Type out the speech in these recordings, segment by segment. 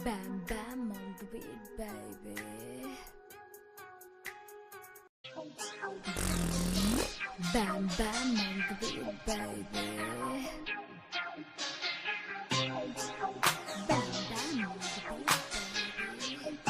Bam bam on the beat, baby. Bam bam on the beat, baby. Bam bam on the beat, baby.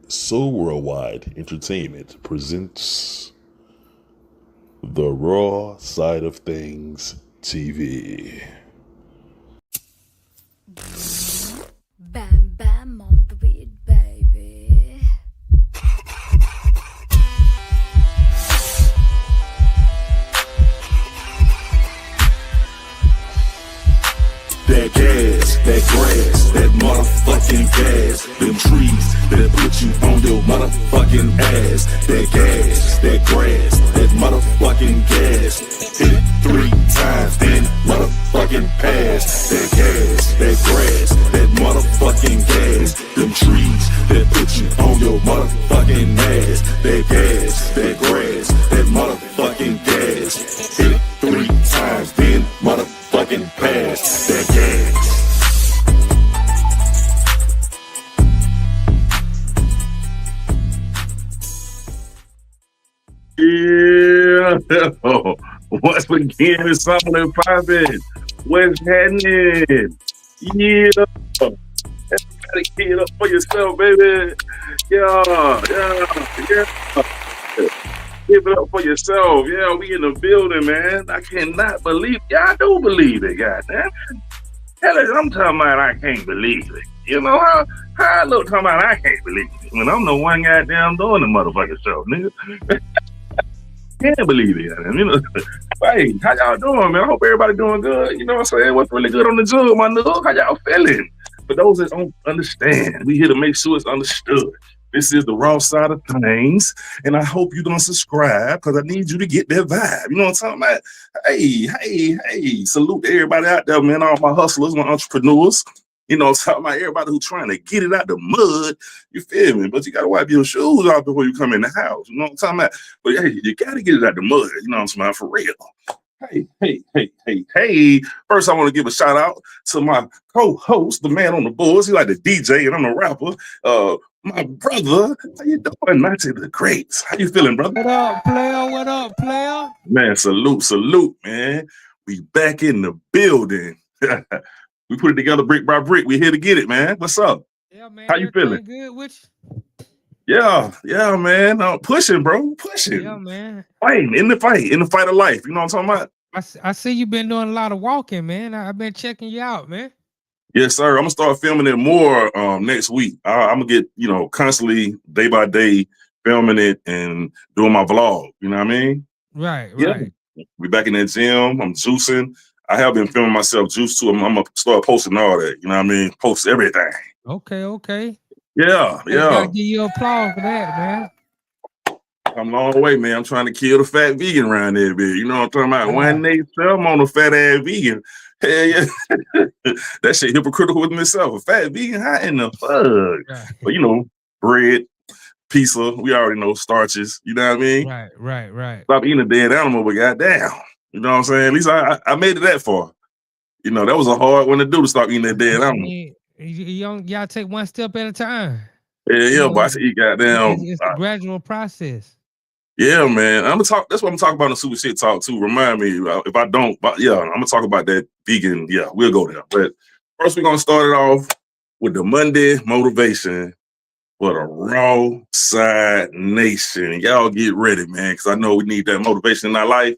So Worldwide Entertainment presents the Raw Side of Things TV. Bam bam on the beat, baby. That gas, that grass, that motherfucking gas. Them trees that put you on your motherfucking ass. That gas, that grass, that motherfucking gas. Hit it 3 times, then motherfucking pass. That gas, that grass, that motherfucking gas. Them trees that put you on your motherfucking ass. That gas, again. It's something and popping. What's happening? Yeah. Gotta get it up for yourself, baby. Yeah. Give it up for yourself. Yeah, we in the building, man. I cannot believe. Yeah, I do believe it, goddamn. Hell, I'm talking about I can't believe it. You know how I look talking about I can't believe it when I'm the one goddamn doing the motherfucking show, nigga. Can't believe it. You know, hey, how y'all doing, man? I hope everybody doing good. You know what I'm saying? What's really good on the jug, my nigga? How y'all feeling? For those that don't understand, we here to make sure it's understood. This is the Raw Side of Thangzz, and I hope you're gonna subscribe because I need you to get that vibe. You know what I'm talking about? Hey! Salute to everybody out there, man. All my hustlers, my entrepreneurs. You know, talking about everybody who's trying to get it out the mud. You feel me? But you gotta wipe your shoes off before you come in the house. You know what I'm talking about? But hey, you gotta get it out the mud. You know what I'm talking about? For real. Hey. First, I want to give a shout out to my co-host, the man on the boards. He's like the DJ and I'm a rapper. My brother, how you doing? Nancy the Greats. How you feeling, brother? What up, player? What up, player? Man, salute, man. We back in the building. We put it together brick by brick. We here to get it, man. What's up? Yeah, man. How you feeling? Good with you? Yeah, man. Pushing, bro. Pushing. Yeah, man. Fighting in the fight of life. You know what I'm talking about? I see you been doing a lot of walking, man. I've been checking you out, man. Yes, sir. I'm gonna start filming it more next week. I'm gonna get, constantly day by day filming it and doing my vlog. You know what I mean? Right. We back in that gym. I'm juicing. I have been filming myself juice too. I'm gonna start posting all that. You know what I mean? Post everything. Okay. Yeah. Gotta give you applause for that, man. I'm a long way, man. I'm trying to kill the fat vegan around there, bitch. You know what I'm talking about? One day, I'm on a fat ass vegan. Hell yeah. That shit hypocritical with myself. A fat vegan, how in the fuck? Right. But bread, pizza, we already know starches. You know what I mean? Right. Stop eating a dead animal, but goddamn. You know what I'm saying? At least I made it that far. That was a hard one to do, to stop eating that dead animal. You gotta take one step at a time. Yeah, but I said eat goddamn. It's a gradual process. Yeah, man. That's what I'm talking about in the Super Shit Talk too. Remind me if I don't, but yeah, I'm gonna talk about that vegan. Yeah, we'll go there. But first, we're gonna start it off with the Monday motivation for the Raw Side Nation. Y'all get ready, man, because I know we need that motivation in our life.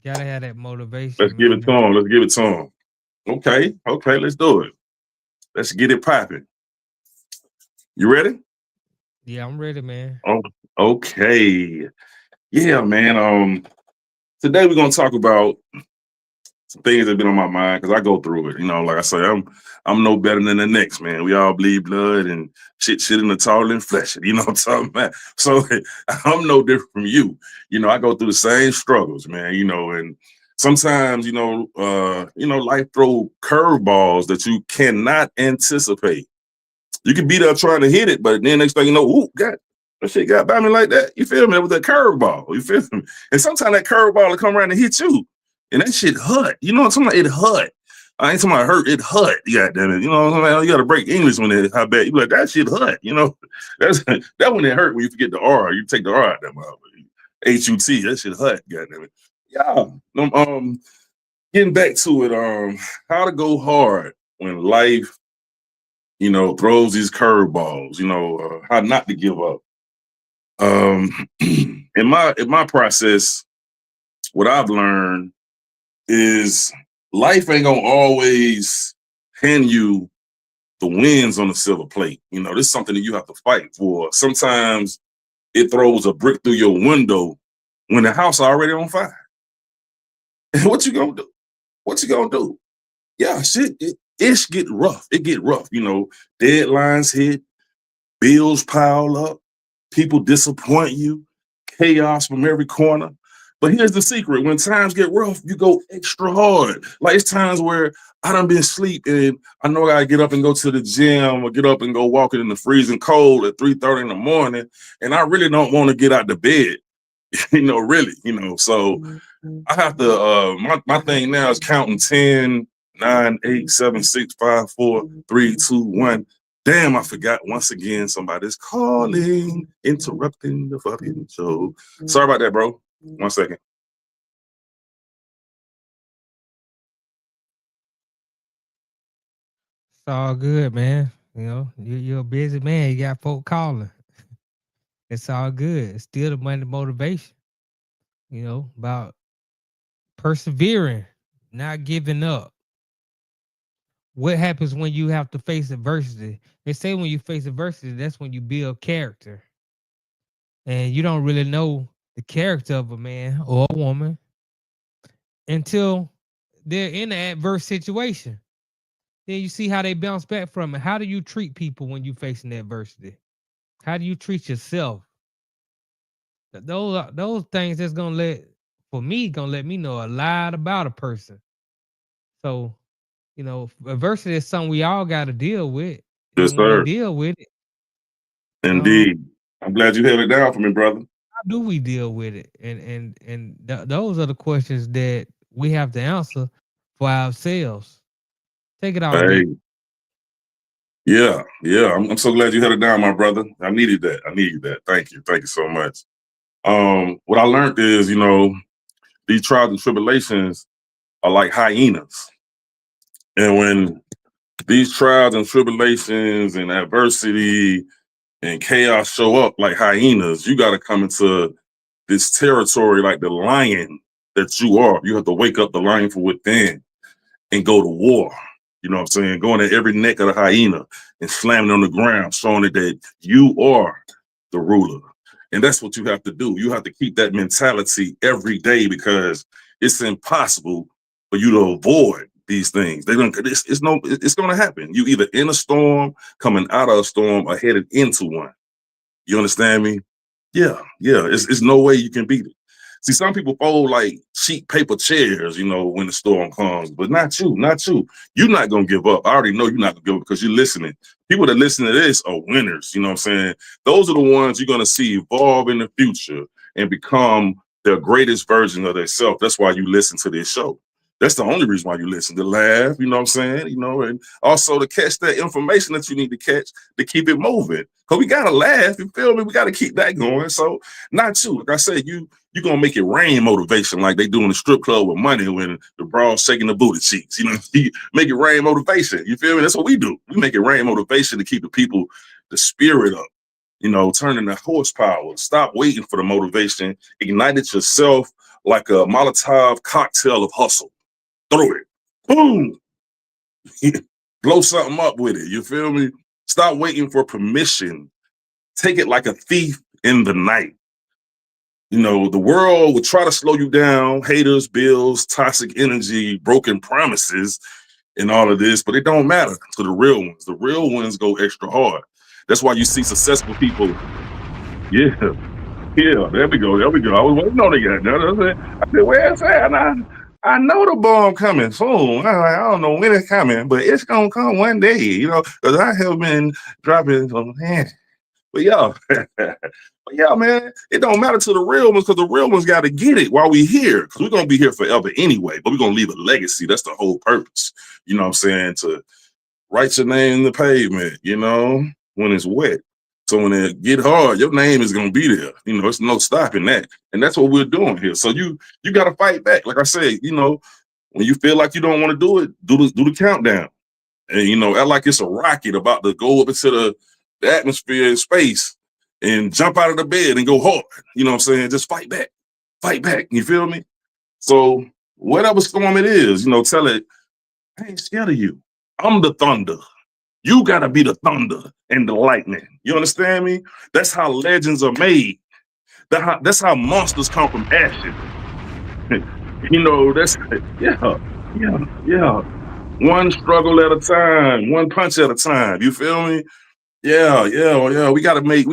Gotta have that motivation. Let's give it to them. Okay, let's do it. Let's get it popping. You ready? Yeah, I'm ready, man. Oh, okay. Yeah, man. Today we're gonna talk about some things that have been on my mind because I go through it. Like I say, I'm no better than the next, man. We all bleed blood and shit in the tall and flesh. You know what I'm talking about? So I'm no different from you. I go through the same struggles, man. And sometimes, life throw curveballs that you cannot anticipate. You can be there trying to hit it, but then next thing you know, ooh, God, that shit got by me like that. You feel me? That was that curveball. You feel me? And sometimes that curveball will come around and hit you. And that shit hurt. You know what I'm talking about? It hurt. I ain't talking about hurt. It hurt. God damn it. You know what I'm saying? You got to break English when it how bad. You be like, that shit hurt. That when it hurt when you forget the R. You take the R out that motherfucker. H-U-T. That shit hurt. God damn it. Yeah. Getting back to it. How to go hard when life, throws these curveballs. How not to give up. In my process, what I've learned is life ain't gonna always hand you the wins on the silver plate. This is something that you have to fight for. Sometimes it throws a brick through your window when the house already on fire. And what you gonna do? Yeah, shit, it get rough. It get rough. Deadlines hit, bills pile up, people disappoint you, chaos from every corner. But here's the secret. When times get rough, you go extra hard. Like it's times where I done been asleep and I know I gotta get up and go to the gym or get up and go walking in the freezing cold at 3:30 in the morning. And I really don't want to get out of bed, really. So I have to, my thing now is counting 10, 9, 8, 7, 6, 5, 4, 3, 2, 1. Damn, I forgot once again, somebody's calling, interrupting the fucking show. Sorry about that, bro. 1 second. It's all good, man. You know, you're a busy man. You got folk calling. It's all good. It's still the money motivation. You know, about persevering, not giving up. What happens when you have to face adversity? They say when you face adversity, that's when you build character. And you don't really know the character of a man or a woman until they're in an adverse situation. Then you see how they bounce back from it. How do you treat people when you facing adversity? How do you treat yourself? Those things that's gonna let me know a lot about a person. So, you know, adversity is something we all got to deal with, Yes, and when we sir. deal with it, Indeed. I'm glad you held it down for me, brother. how do we deal with it? Those are the questions that we have to answer for ourselves. Take it off, Hey, D. yeah. I'm so glad you held it down, my brother. I needed that. I needed that. Thank you so much. What I learned is, these trials and tribulations are like hyenas, and when these trials and tribulations and adversity and chaos show up like hyenas, you got to come into this territory like the lion that you are. You have to wake up the lion from within and go to war. You know what I'm saying? Going at every neck of the hyena and slamming on the ground, showing it that you are the ruler. And that's what you have to do. You have to keep that mentality every day because it's impossible for you to avoid these things. It's gonna happen. You either in a storm, coming out of a storm, or headed into one. You understand me? Yeah. It's no way you can beat it. See, some people fold like cheap paper chairs, when the storm comes, but not you, not you. You're not gonna give up. I already know you're not gonna give up because you're listening. People that listen to this are winners. You know what I'm saying? Those are the ones you're gonna see evolve in the future and become their greatest version of themselves. That's why you listen to this show. That's the only reason why you listen, to laugh, you know what I'm saying? And also to catch that information that you need to catch to keep it moving. Because we gotta laugh, you feel me? We gotta keep that going. So not you. Like I said, you're gonna make it rain motivation like they do in the strip club with money when the bras shaking the booty cheeks. You make it rain motivation. You feel me? That's what we do. We make it rain motivation to keep the people, the spirit up, turning the horsepower. Stop waiting for the motivation. Ignite it yourself like a Molotov cocktail of hustle. Throw it. Boom. Blow something up with it. You feel me? Stop waiting for permission. Take it like a thief in the night. The world will try to slow you down, haters, bills, toxic energy, broken promises, and all of this, but it don't matter to the real ones. The real ones go extra hard. That's why you see successful people. Yeah, there we go. I was waiting on it. I said, where's that? And I know the bomb coming soon. I don't know when it's coming, but it's gonna come one day, because I have been dropping some hands. But yeah, man, it don't matter to the real ones because the real ones got to get it while we here. Because we're gonna be here forever anyway. But we're gonna leave a legacy. That's the whole purpose. You know what I'm saying? To write your name in the pavement. When it's wet. So when it get hard, your name is gonna be there. It's no stopping that. And that's what we're doing here. So you got to fight back. Like I said, when you feel like you don't want to do it, do the countdown. And act like it's a rocket about to go up into the atmosphere in space and jump out of the bed and go hard. You know what I'm saying? Just fight back. Fight back. You feel me? So whatever storm it is, tell it, I ain't scared of you. I'm the thunder. You gotta be the thunder and the lightning. You understand me? That's how legends are made. That's how monsters come from ashes. That's yeah. One struggle at a time, one punch at a time. You feel me? Yeah. We gotta make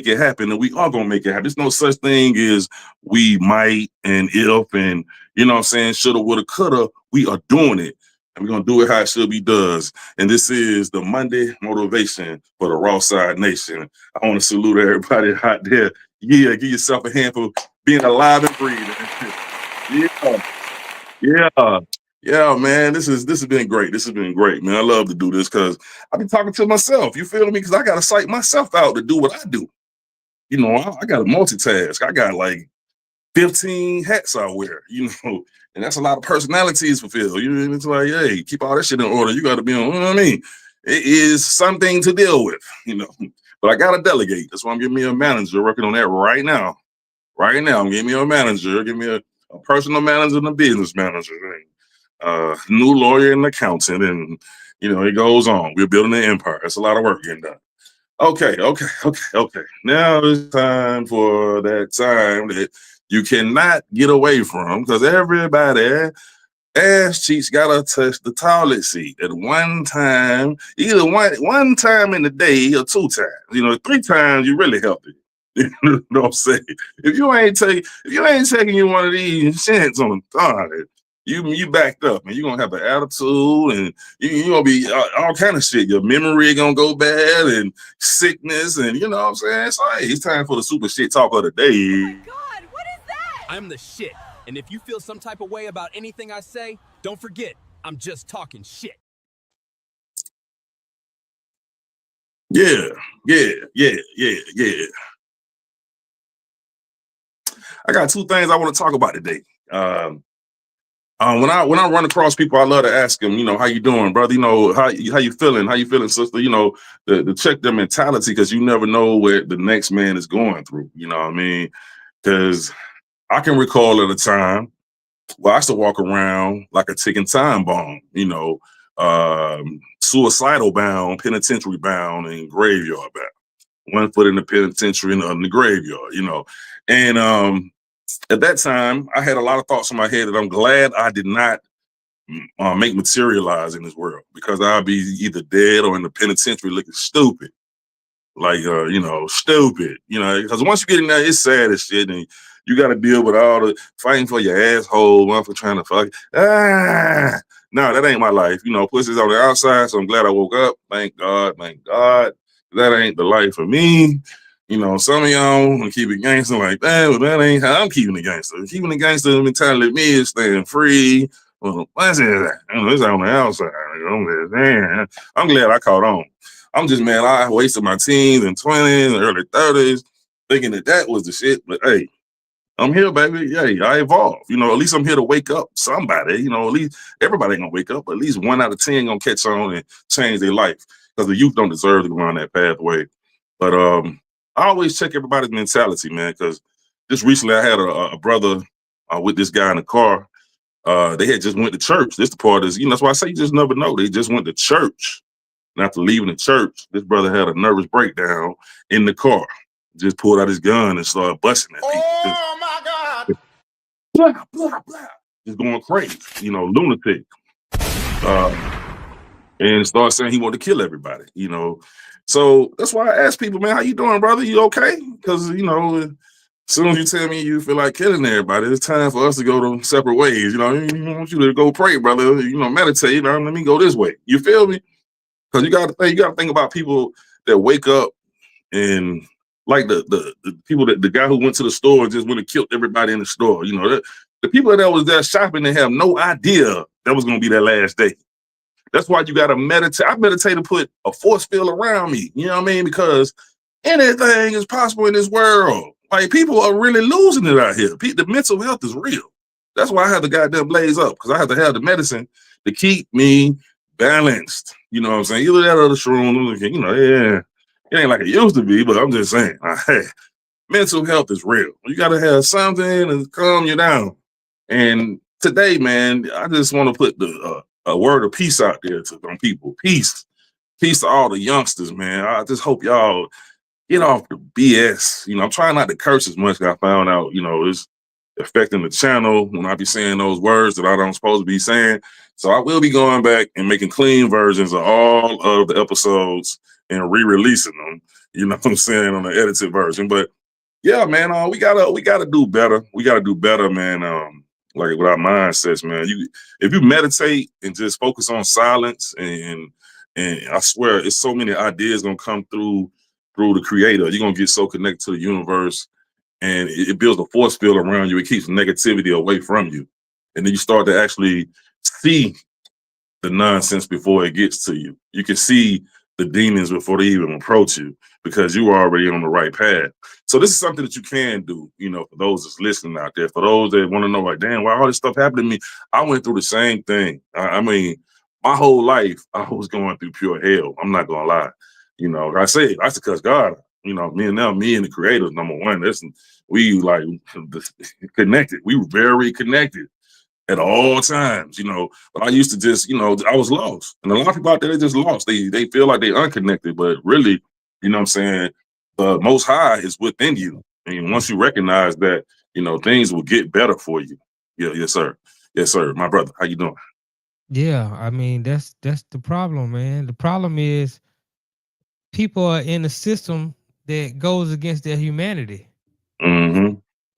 it happen, and we are gonna make it happen. There's no such thing as we might and if and what I'm saying, shoulda, woulda, coulda. We are doing it. And we're gonna do it how it should be done. And this is the Monday motivation for the Raw Side Nation. I want to salute everybody out there. Yeah, give yourself a hand for being alive and breathing. Yeah, man. This has been great. This has been great, man. I love to do this because I've been talking to myself. You feel me? Because I gotta psych myself out to do what I do. I gotta multitask. I got like 15 hats I wear, and that's a lot of personalities fulfilled. It's like, hey, keep all that shit in order. You got to be on, you know what I mean? it is something to deal with, But I gotta delegate. That's why I'm getting me a manager working on that right now. Right now, I'm getting me a manager, give me a personal manager and a business manager, and new lawyer and accountant, and it goes on. We're building an empire. That's a lot of work getting done. Okay. Now it's time for that time that you cannot get away from, because everybody ass cheeks gotta touch the toilet seat at one time, either one time in the day or 2 times. 3 times you really healthy. You know what I'm saying? If you ain't taking you one of these shits on the toilet, you backed up, and you're gonna have an attitude, and you're gonna be all kind of shit. Your memory gonna go bad, and sickness, and you know what I'm saying? So hey, it's time for the super shit talk of the day. Oh my God, what is that? I'm the shit. And if you feel some type of way about anything I say, don't forget, I'm just talking shit. Yeah. I got 2 things I want to talk about today. When I run across people, I love to ask them, how you doing, brother? How you feeling? How you feeling, sister? To check their mentality, because you never know what the next man is going through. You know what I mean? Because I can recall at a time where I used to walk around like a ticking time bomb, suicidal bound, penitentiary bound, and graveyard bound. 1 foot in the penitentiary and in the graveyard, And at that time, I had a lot of thoughts in my head that I'm glad I did not make materialize in this world, because I'd be either dead or in the penitentiary looking stupid. Like, stupid, because once you get in there, it's sad as shit, and you got to deal with all the fighting for your asshole, one for trying to fuck. No, that ain't my life. Pussy's on the outside, so I'm glad I woke up. Thank God. That ain't the life for me. Some of y'all want to keep it gangster like that, but that ain't how I'm keeping it gangster. Keeping the gangster mentality of me is staying free. Well, what's that? It's on the outside. I'm glad I caught on. I'm just mad I wasted my teens and 20s and early 30s thinking that was the shit. But hey, I'm here, baby. Yeah, I evolved. At least I'm here to wake up somebody. At least everybody ain't gonna wake up, but at least 1 out of 10 gonna catch on and change their life, because the youth don't deserve to go on that pathway. But I always check everybody's mentality, man, because just recently I had a brother with this guy in the car. They had just went to church. This the part is, that's why I say you just never know. They just went to church. And after leaving the church, this brother had a nervous breakdown in the car. Just pulled out his gun and started busting at people. Oh my God! Blah, blah, blah. Just going crazy, lunatic. And started saying he wanted to kill everybody, So that's why I ask people, man, how you doing, brother? You okay? Because, as soon as you tell me you feel like killing everybody, it's time for us to go to separate ways. I want you to go pray, brother. Meditate. Let me go this way. You feel me? Because you got to think about people that wake up and like the people the guy who went to the store and just went and killed everybody in the store. The people that was there shopping, they have no idea that was going to be their last day. That's why you got to meditate. I meditate to put a force field around me. You know what I mean? Because anything is possible in this world. Like, people are really losing it out here. The mental health is real. That's why I have the goddamn blaze up, because I have to have the medicine to keep me balanced. You know what I'm saying? Either that or the shroom, it ain't like it used to be, but I'm just saying, hey, mental health is real. You got to have something to calm you down. And today, man, I just want to put a word of peace out there to them people. Peace to all the youngsters, man. I just hope y'all get off the BS. I'm trying not to curse as much as I found out, it's affecting the channel when I be saying those words that I don't supposed to be saying. So I will be going back and making clean versions of all of the episodes and re-releasing them, what I'm saying, on the edited version. But yeah, man, we gotta do better. We gotta do better, man. Like with our mindsets, man. If you meditate and just focus on silence, and I swear it's so many ideas gonna come through the creator. You're gonna get so connected to the universe, and it builds a force field around you. It keeps negativity away from you. And then you start to actually see the nonsense before it gets to you. You can see the demons before they even approach you, because you are already on the right path. So this is something that you can do, for those that's listening out there, for those that want to know, like, damn, why all this stuff happened to me? I went through the same thing. I mean, my whole life, I was going through pure hell. I'm not gonna lie. You know, like I said, I used to cuss God. You know, me and the creators, number one. We like connected. We were very connected at all times, you know. But I used to just, you know, I was lost. And a lot of people out there, they just lost. They feel like they unconnected, but really, you know what I'm saying, the most high is within you. And once you recognize that, you know, things will get better for you. Yeah, yes, sir. Yes, sir. My brother, how you doing? Yeah, I mean that's the problem, man. The problem is people are in a system that goes against their humanity, Mm-hmm.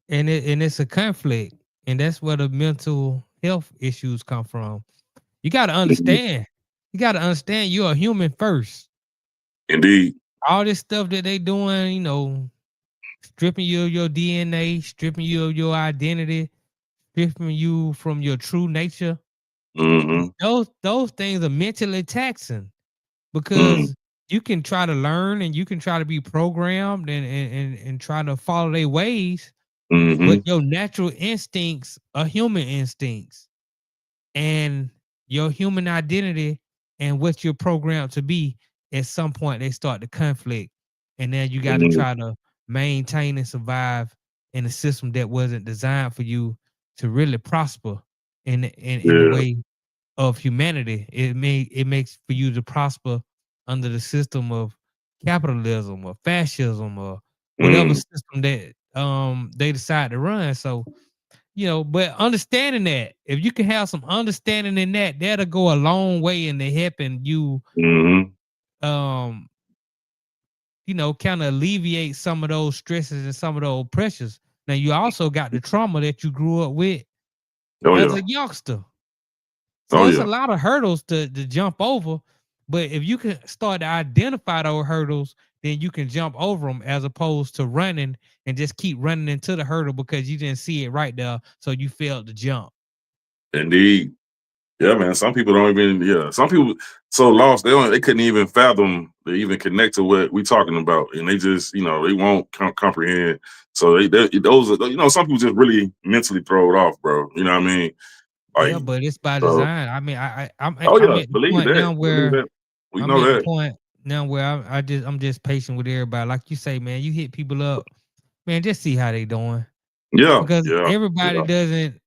and it's a conflict, and that's where the mental health issues come from. You got to understand. You got to understand you're a human first. Indeed. All this stuff that they doing, you know, stripping you of your DNA, stripping you of your identity, stripping you from your true nature. Mm-hmm. Those things are mentally taxing Mm-hmm. because you can try to learn and you can try to be programmed and try to follow their ways, but Mm-hmm. your natural instincts are human instincts, and your human identity and what you're programmed to be, at some point they start to conflict, and then you got to Mm-hmm. try to maintain and survive in a system that wasn't designed for you to really prosper in the Yeah. way of humanity. It makes for you to prosper under the system of capitalism or fascism or whatever Mm-hmm. system that they decide to run. So, you know, but understanding that, if you can have some understanding in that, that'll go a long way in the helping you Mm-hmm. um you know, kind of alleviate some of those stresses and some of those pressures. Now you also got the trauma that you grew up with Oh as yeah. a youngster. So Oh it's a yeah. lot of hurdles to jump over. But if you can start to identify those hurdles, then you can jump over them as opposed to running and just keep running into the hurdle because you didn't see it right there. So you failed to jump. Indeed. Yeah, man. Some people don't even. Yeah, some people so lost they couldn't even fathom to even connect to what we talking about, and they just you know they won't comprehend. So those are you know some people just really mentally throw it off, bro. You know what I mean? Like Yeah, but it's by so. design. I mean, Oh I'm yeah, at the believe point that. now Believe where that. We know that. I'm just patient with everybody. Like you say, man, you hit people up, man, just see how they doing Yeah, because yeah, everybody yeah. doesn't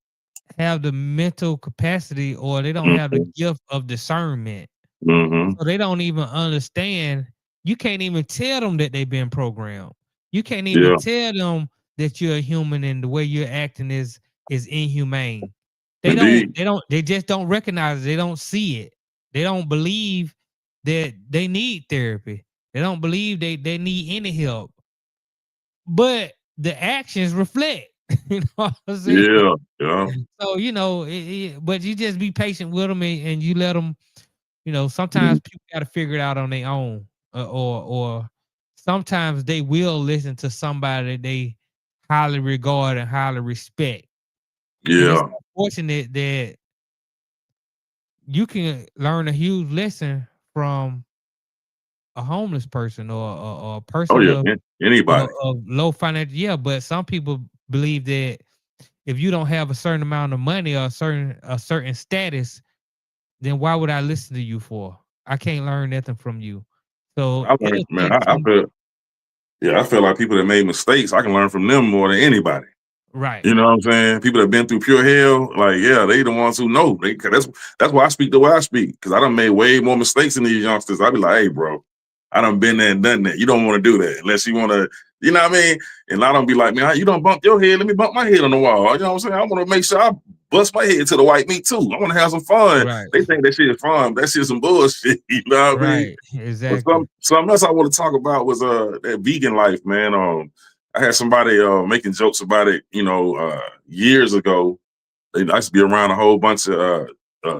have the mental capacity or they don't have the Mm-hmm. gift of discernment. Mm-hmm. So they don't even understand. You can't even tell them that they've been programmed. You can't even Yeah, tell them that you're a human and the way you're acting is inhumane. indeed. They just don't recognize it. They don't see it. They don't believe that they need therapy. They don't believe they need any help. But the actions reflect. You know what I'm saying? Yeah, yeah. So, you know, but you just be patient with them and you let them, you know, Mhm. sometimes people got to figure it out on their own, or sometimes they will listen to somebody that they highly regard and highly respect. And it's Yeah. unfortunate that you can learn a huge lesson from a homeless person or a Oh person yeah. Anybody. of low financial. Yeah, but some people believe that if you don't have a certain amount of money or a certain status, then why would I listen to you for? I can't learn nothing from you. So I learned, it'll man. take I some feel. Yeah, I feel like people that made mistakes, I can learn from them more than anybody. right, You know what I'm saying? People that have been through pure hell, like, yeah, they the ones who know. That's why I speak the way I speak. Because I done made way more mistakes than these youngsters. I be like, hey, bro, I done been there and done that. You don't want to do that unless you want to, you know what I mean? And I don't be like, man, you don't bump your head. Let me bump my head on the wall. You know what I'm saying? I want to make sure I bust my head to the white meat too. I want to have some fun. right, They think that shit is fun. That shit's some bullshit. You know what I mean? right, But exactly. something else I want to talk about was that vegan life, man. I had somebody making jokes about it, you know, years ago. I used to be around a whole bunch of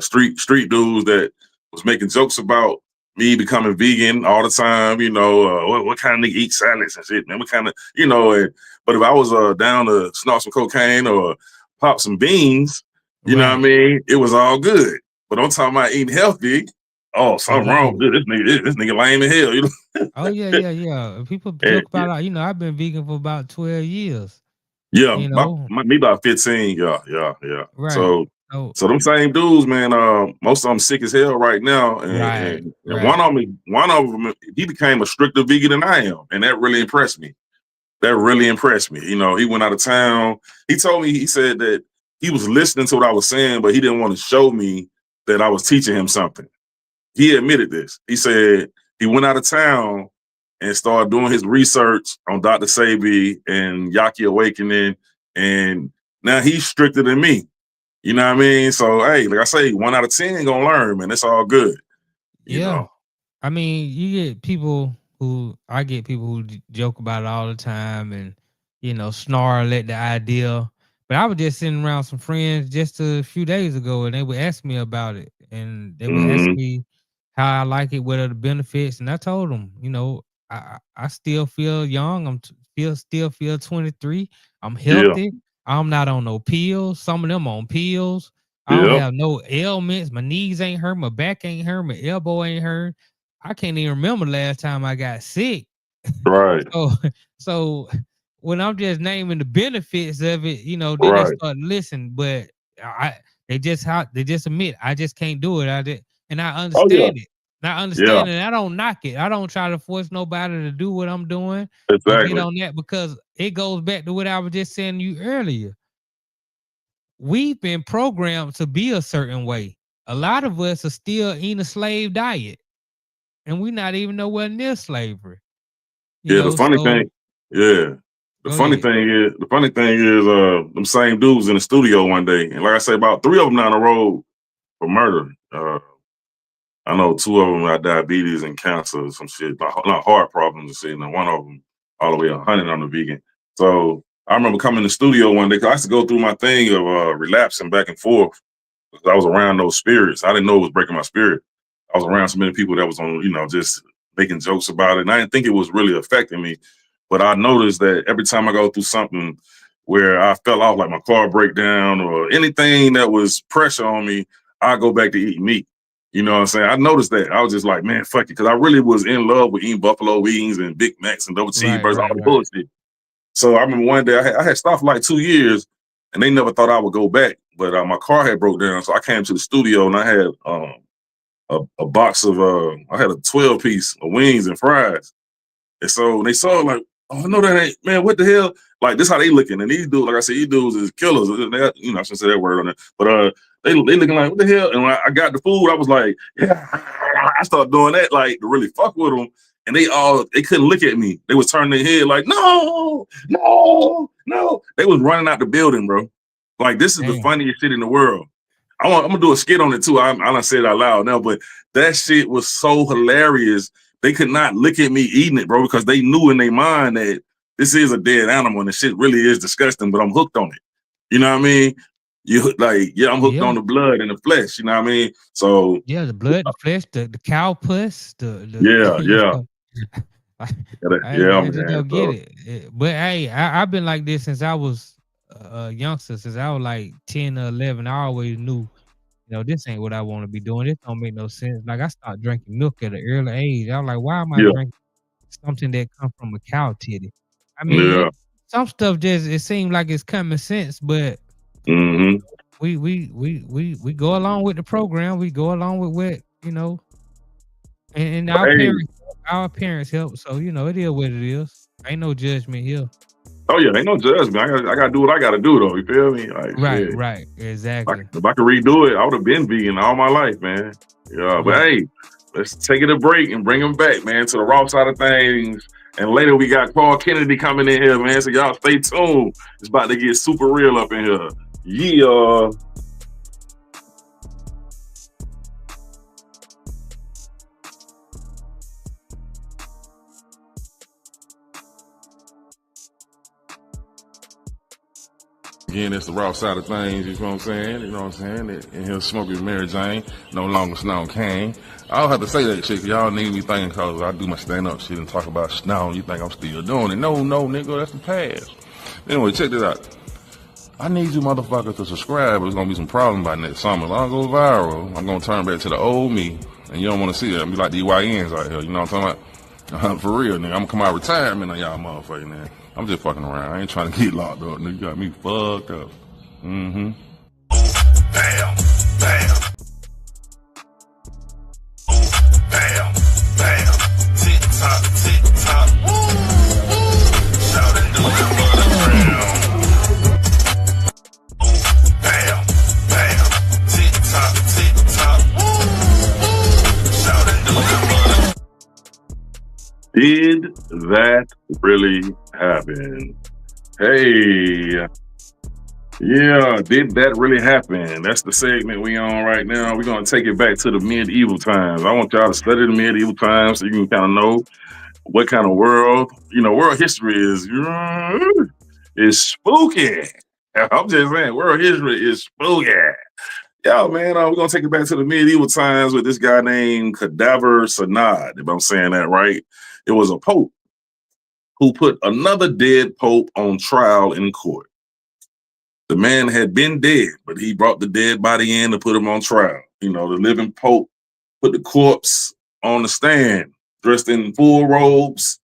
street dudes that was making jokes about me becoming vegan all the time. You know, what kind of nigga eat salads and shit, man? What kind of, you know? But if I was down to snort some cocaine or pop some beans, you know what I Right. mean? It was all good. But I'm talking about eating healthy. Oh, something wrong Oh, with this nigga lame in hell. You know? oh yeah, yeah, yeah. People And, joke about, you know, I've been vegan for about 12 years, yeah, you know. me about 15. Yeah, yeah, yeah. Right. So So So them same dudes, man. Most of them sick as hell right now, and right. one of them, he became a stricter vegan than I am, and that really impressed me. You know, he went out of town. He told me, he said that he was listening to what I was saying, but he didn't want to show me that I was teaching him something. He admitted this. He said he went out of town and started doing his research on Dr. Sebi and Yaki Awakening, and now he's stricter than me. You know what I mean? So, hey, like I say, 1 out of 10 gonna learn, man. It's all good. You Yeah. know? I mean, I get people who joke about it all the time and, snarl at the idea. But I was just sitting around some friends just a few days ago and they would ask me about it. And they would ask Mm-hmm. me how I like it, what are the benefits. And I told them, I still feel young. Still feel 23. I'm Yeah. healthy. I'm not on no pills. Some of them on pills. I don't Yeah. have no ailments. My knees ain't hurt. My back ain't hurt. My elbow ain't hurt. I can't even remember the last time I got sick. Right. So, so when I'm just naming the benefits of it, then they Right. start listening. But they just admit I just can't do it. And I Oh yeah. understand it. And I Yeah. understand it. And I don't knock it. I don't try to force nobody to do what I'm doing or get Exactly. on that because it goes back to what I was just saying to you earlier. We've been programmed to be a certain way. A lot of us are still eating a slave diet, and we're not even nowhere near slavery. Yeah, the funny So thing, yeah. go ahead. The funny thing is, them same dudes in the studio one day, and like I say, about 3 of them down the road for murder. I know 2 of them got diabetes and cancer, some shit, not heart problems and shit, and one of them all the way 100 on the vegan. So I remember coming to the studio one day, 'cause I used to go through my thing of relapsing back and forth. I was around those spirits. I didn't know it was breaking my spirit. I was around so many people that was on, just making jokes about it. And I didn't think it was really affecting me. But I noticed that every time I go through something where I fell off, like my car breakdown or anything that was pressure on me, I go back to eating meat. You know what I'm saying? I noticed that. I was just like, man, fuck it. Because I really was in love with eating buffalo wings and Big Macs and double cheeseburgers, all the Right. bullshit. So I remember one day I had stopped for like 2 years, and they never thought I would go back. But my car had broke down, so I came to the studio and I had a box of I had a 12-piece of wings and fries. And so they saw like, oh no, that ain't, man, what the hell? Like this how they looking. And these dudes, like I said, these dudes is killers. They, I shouldn't say that word on it, but they looking like, what the hell? And when I got the food, I was like, yeah, I started doing that like to really fuck with them. And they couldn't look at me. They was turning their head like, no, no, no. They was running out the building, bro. Like this is the Damn. funniest shit in the world. I'm gonna do a skit on it too. I don't say it out loud now, but that shit was so hilarious. They could not look at me eating it, bro, because they knew in their mind that this is a dead animal and the shit really is disgusting, but I'm hooked on it. You know what I mean? I'm hooked on the blood and the flesh. You know what I mean? So Yeah, the blood, the flesh, the cow puss, yeah, yeah, I just man. don't get So it. But hey, I've been like this since I was a youngster, since I was like 10 or 11. I always knew, this ain't what I want to be doing. This don't make no sense. Like I started drinking milk at an early age. I was like, why am I yeah, drinking something that come from a cow titty? I mean, yeah. some stuff just it seemed like it's common sense, but Mm-hmm. we go along with the program. We go along with what and Hey, our parents help. So it is what it is. Ain't no judgment here. oh yeah, ain't no judgment. I gotta do what I gotta do though. You feel me? Like shit. Right, exactly. If I could redo it, I would have been vegan all my life, man. Yeah, but Right. hey, let's take it a break and bring them back, man, to the raw side of things. And later we got Paul Kennedy coming in here, man. So y'all stay tuned. It's about to get super real up in here. Yeah. Again, it's the raw side of things, you know what I'm saying? You know what I'm saying? And he'll smoke with Mary Jane, no longer Snow Kane. I don't have to say that shit, cause y'all need me thinking, cause I do my stand-up shit and talk about Snow, you think I'm still doing it. No, nigga, that's the past. Anyway, check this out. I need you motherfuckers to subscribe, there's gonna be some problems by next summer. If I don't go viral, I'm gonna turn back to the old me, and you don't wanna see that. I'm be like the YNs out here, you know what I'm talking about? For real, nigga, I'm gonna come out of retirement on y'all motherfucking, man. I'm just fucking around. I ain't trying to get locked up, nigga. You got me fucked up. Mm-hmm. bam, bam. Ooh, bam, bam. Tick tock, tick tock. Shout and do the mother round. Ooh, bam, bam. Tick tock, tick tock. Shout and do the mother. Did that really happen? Hey. Yeah, did that really happen? That's the segment we on right now. We're gonna take it back to the medieval times. I want y'all to study the medieval times so you can kind of know what kind of world, world history is spooky. I'm just saying, world history is spooky. Yeah, man, we're gonna take it back to the medieval times with this guy named Cadaver Sanad, if I'm saying that right. It was a pope who put another dead pope on trial in court. The man had been dead, but he brought the dead body in to put him on trial. The living pope put the corpse on the stand, dressed in full robes,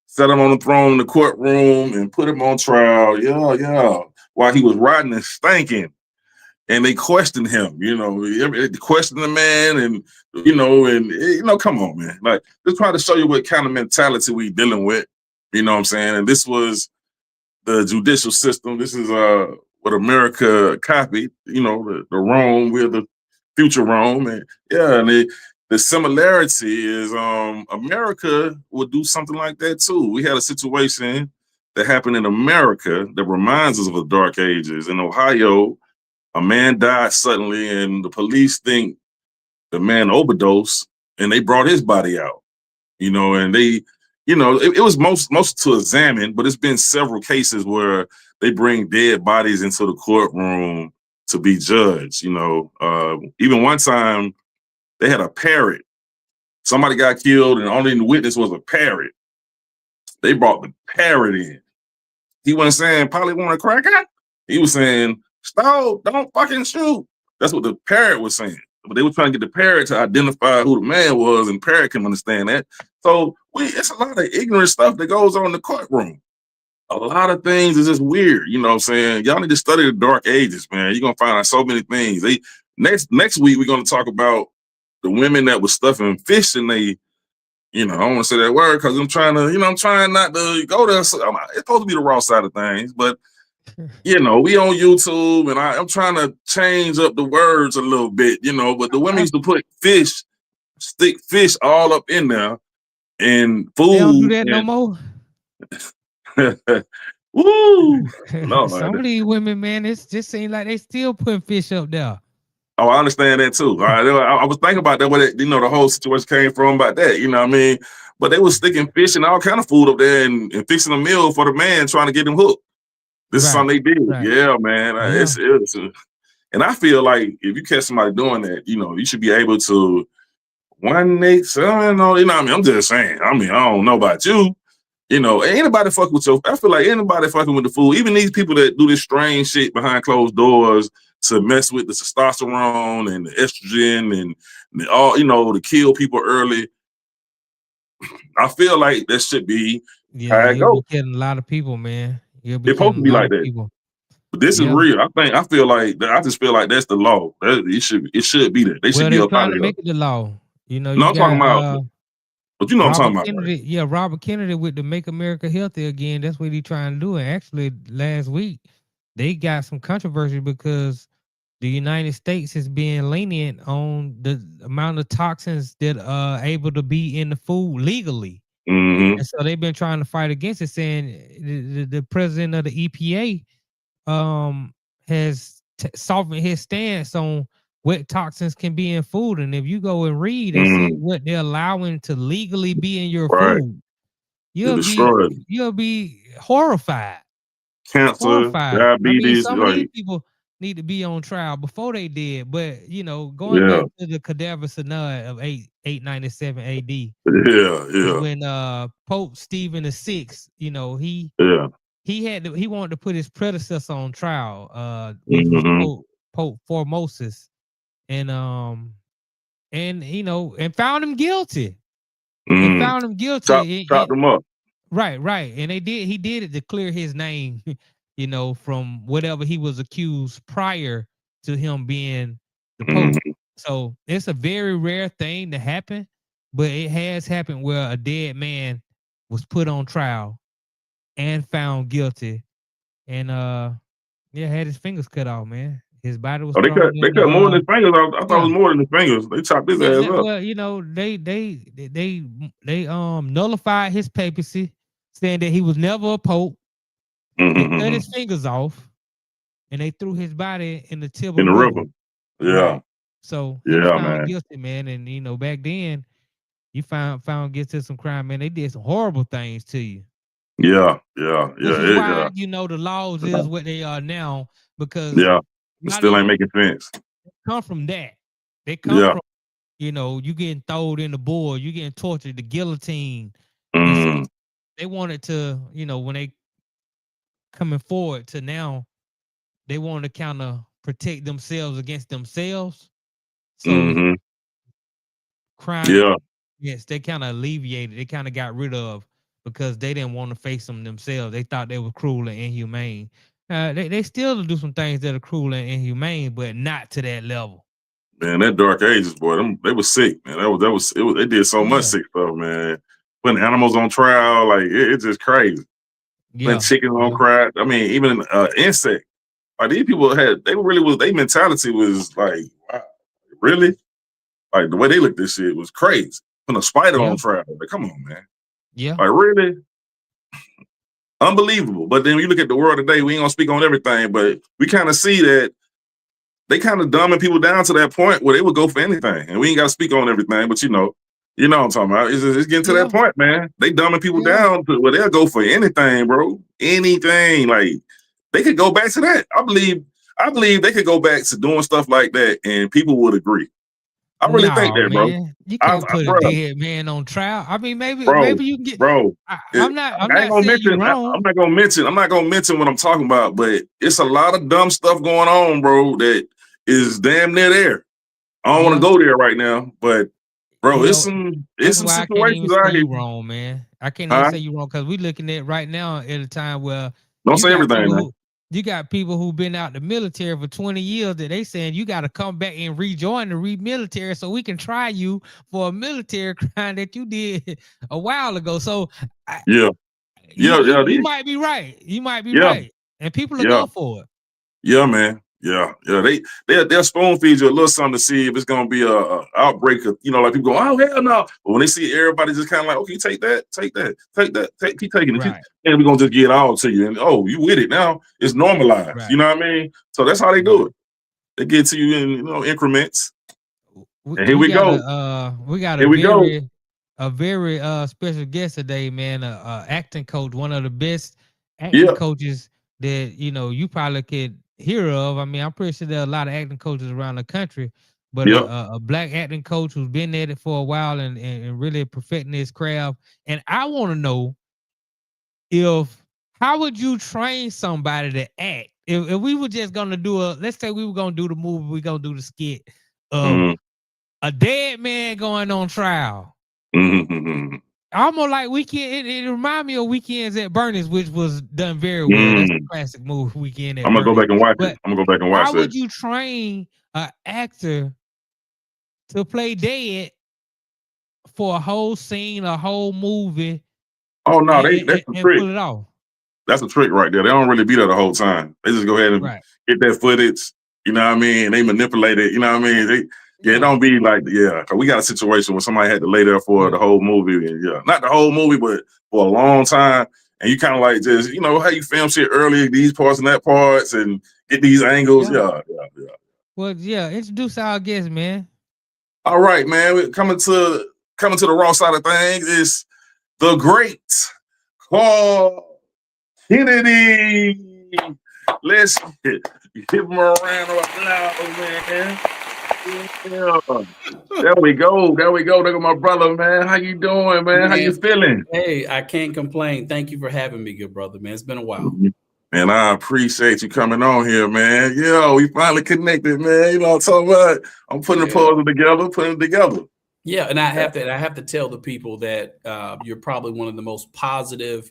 set him on the throne in the courtroom, and put him on trial. Yeah. While he was rotting and stinking. And they questioned him, they questioned the man, and come on, man. Like, just trying to show you what kind of mentality we dealing with. You know what I'm saying? And this was the judicial system. This is what America copied, the Rome, we're the future Rome. And the similarity is America would do something like that too. We had a situation that happened in America that reminds us of the Dark Ages. In Ohio, a man died suddenly, and the police think the man overdosed, and they brought his body out. And they, it was most to examine, but it's been several cases where they bring dead bodies into the courtroom to be judged. Even one time they had a parrot. Somebody got killed, and only the witness was a parrot. They brought the parrot in. He wasn't saying, "Polly want a cracker." He was saying, "Stop, don't fucking shoot." That's what the parrot was saying. But they were trying to get the parrot to identify who the man was, and the parrot can understand that. So it's a lot of ignorant stuff that goes on in the courtroom. A lot of things is just weird. You know what I'm saying? Y'all need to study the Dark Ages, man. You're gonna find out so many things. Next week we're gonna talk about the women that was stuffing fish in they, I don't want to say that word because I'm trying not to go there. So it's supposed to be the raw side of things, but we on YouTube, and I'm trying to change up the words a little bit, but the women used to put stick fish all up in there and food. They don't do that no more. Woo! No, Some of these women, man, it just seems like they still putting fish up there. Oh, I understand that too. All right, I was thinking about that, where the whole situation came from about that. You know what I mean? But they was sticking fish and all kind of food up there and fixing a meal for the man, trying to get him hooked. This is something they did. Right. Yeah, man. Yeah. It's and I feel like if you catch somebody doing that, you should be able to I'm just saying. I don't know about you. Anybody fuck with I feel like anybody fucking with the food, even these people that do this strange shit behind closed doors to mess with the testosterone and the estrogen and all, to kill people early. I feel like that should be how it goes. Killing a lot of people, man. It's supposed to be like that. People. But this is real. I feel like that's the law. It should be that. They should be up out of here. Make it the law. I'm talking about. But I'm talking about. Kennedy, right? Yeah, Robert Kennedy with the Make America Healthy Again. That's what he's trying to do. And actually, last week they got some controversy because the United States is being lenient on the amount of toxins that are able to be in the food legally. Mm-hmm. And so they've been trying to fight against it, saying the president of the EPA has softened his stance on what toxins can be in food. And if you go and read and see what they're allowing to legally be in your food, you'll be horrified. Cancer, diabetes. Some of these people need to be on trial before they did. But going back to the Cadaver Synod of 897 AD. Yeah. When Pope Stephen VI, he wanted to put his predecessor on trial, which was Pope Formosus, and found him guilty. And found him guilty. Chopped him up. Right. And he did it to clear his name, from whatever he was accused prior to him being the Mhm. Pope. So it's a very rare thing to happen, but it has happened where a dead man was put on trial and found guilty, and yeah, had his fingers cut off, man. His body was Oh, thrown they in the cut more than his fingers. I thought it yeah. was more than his fingers. They chopped his ass up. Well, you know, they nullified his papacy, saying that he was never a pope. They cut his Mhm. fingers off, and they threw his body in the Tiber In the River. river. Yeah. Right. So he was Yeah, found man. guilty, man. And you know, back then, you found guilty of some crime, man. They did some horrible things to you. Yeah. Which is Yeah. why, you know, the laws is what they are now, because Yeah. a It lot of still these ain't making sense. come from that. They come Yeah. from, you know, you getting thrown in the board, you getting tortured, the guillotine. And so Mm. they wanted to, you know, when they coming forward to now, they want to kind of protect themselves against themselves. So Hmm. crime, Yeah. yes, they kind of alleviated, they kind of got rid of, because they didn't want to face them themselves. They thought they were cruel and inhumane. They still do some things that are cruel and inhumane, but not to that level. Man, that Dark Ages, boy, they was sick, man. They did so much Yeah, sick stuff, man. Putting animals on trial, like it's just crazy. Putting yeah, chickens on yeah, trial. I mean, even insect. Like these people their mentality was like, wow, really? Like the way they looked at this shit was crazy. Putting a spider yeah, on trial. Like, come on, man. yeah, Like, really? Unbelievable. But then when you look at the world today, we ain't gonna speak on everything, but we kind of see that they kind of dumbing people down to that point where they would go for anything. And we ain't gotta speak on everything, but you know what I'm talking about. It's getting to that yeah, point, man. They dumbing people yeah. down to where they'll go for anything, bro. Anything. Like they could go back to that. I believe they could go back to doing stuff like that and people would agree. I really think No, that, bro. man, you can't put a Bro, dead man on trial. I mean, maybe bro, you can get. bro. I'm not. I'm I ain't not gonna saying you're mention. wrong. I'm not gonna mention what I'm talking about. But it's a lot of dumb stuff going on, bro. That is damn near there. I don't want to Yeah, go there right now, but bro, you it's know, some that's why I can't situations even say out here. you wrong, man. I can't even Huh? say you wrong, because we looking at right now at a time where Don't you say got everything people now. who you got people who've been out the military for 20 years that they saying you got to come back and rejoin the military so we can try you for a military crime that you did a while ago. So I, Yeah, you might be right. You might be yeah, right, and people will yeah. go for it. Yeah, man. Yeah. They'll spoon feed you a little something to see if it's gonna be a outbreak of, like people go, oh hell no. But when they see everybody just kind of like, okay, take that, keep taking it, Right, and we're gonna just get it all to you. And oh, you with it now. It's normalized. You right, know what I mean? So that's how they do right. it. They get to you in increments. we, And here we we got go. a Here we go. very special guest today, man. Acting coach, one of the best acting Yeah, coaches that you probably could hear of. I mean, I'm pretty sure there are a lot of acting coaches around the country, but yeah. a black acting coach who's been at it for a while and really perfecting his craft. And I want to know, if how would you train somebody to act if we were just gonna do let's say we were gonna do the movie, we gonna do the skit of Mm-hmm. a dead man going on trial. Mm-hmm. Almost like Weekend. It remind me of Weekends at Bernie's, which was done very well. That's a Mm. classic movie, Weekend at I'm gonna go Bernie's. back and watch it. But I'm gonna go back and watch how that. would you train an actor to play dead for a whole scene, a whole movie, Oh no, that's the and trick. pull it off? That's a trick right there. They don't really be there the whole time. They just go ahead and Right. get that footage. You know what I mean? They manipulate it. You know what I mean? It Yeah. don't be like, yeah. 'Cause we got a situation where somebody had to lay there for Yeah. the whole movie. And yeah, not the whole movie, but for a long time. And you kind of like just, how you film shit early, these parts and that parts, and get these angles. Yeah. Yeah. Well, yeah. Introduce our guest, man. All right, man. We're coming to the raw side of things is the great Carl Kennedy. Let's give him a round of applause, man. Yeah. There we go. There go, my brother, man. How you doing, man? How you feeling? Hey, I can't complain. Thank you for having me, good brother, man. It's been a while. Man, I appreciate you coming on here, man. Yeah, we finally connected, man. You know what I'm talking about? I'm putting the puzzle together, Yeah, and I have to tell the people that you're probably one of the most positive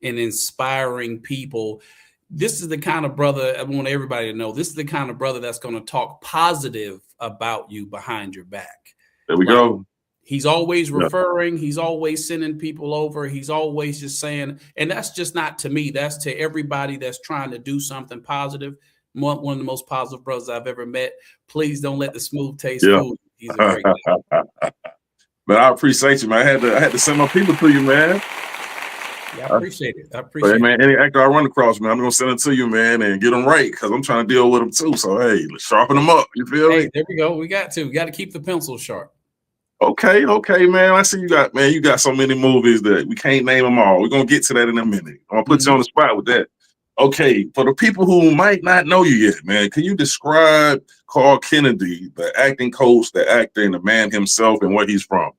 and inspiring people. this is the kind of brother I want everybody to know. This is the kind of brother that's going to talk positive about you behind your back. There we go. He's always referring. He's always sending people over. He's always just saying, and that's just not to me. That's to everybody that's trying to do something positive. One of the most positive brothers I've ever met. Please don't let the smooth taste fool you. He's a great guy. Man, I appreciate you, man. I had to send my people to you, man. Yeah, I appreciate it. I appreciate it. Man, any actor I run across, man, I'm gonna send it to you, man, and get them right because I'm trying to deal with them too. So hey, let's sharpen them up. You feel me? There we go. We got to keep the pencil sharp. Okay, man. I see you got so many movies that we can't name them all. We're gonna get to that in a minute. I'm gonna put you on the spot with that. Okay, for the people who might not know you yet, man, can you describe Carl Kennedy, the acting coach, the actor, and the man himself, and where he's from?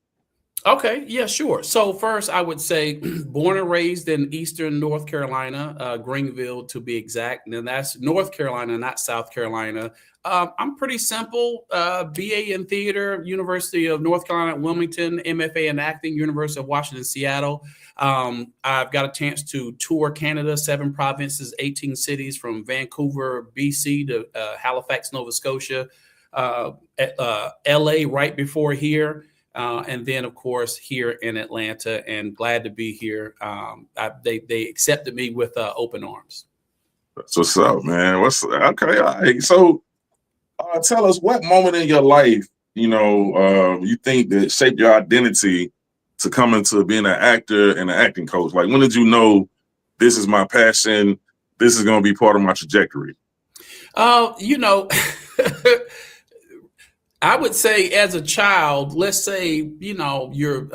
Okay, yeah, sure. So first, I would say born and raised in Eastern North Carolina, Greenville to be exact, and that's North Carolina, not South Carolina. I'm pretty simple. BA in theater, University of North Carolina at Wilmington, MFA in acting, University of Washington, Seattle. I've got a chance to tour Canada, 7 provinces, 18 cities from Vancouver, BC to Halifax, Nova Scotia, LA right before here. And then, of course, here in Atlanta, and glad to be here. They accepted me with open arms. That's what's up, man. Okay? All right. So, tell us what moment in your life, you think that shaped your identity to come into being an actor and an acting coach. Like, when did you know this is my passion? This is going to be part of my trajectory. I would say as a child, let's say, you're,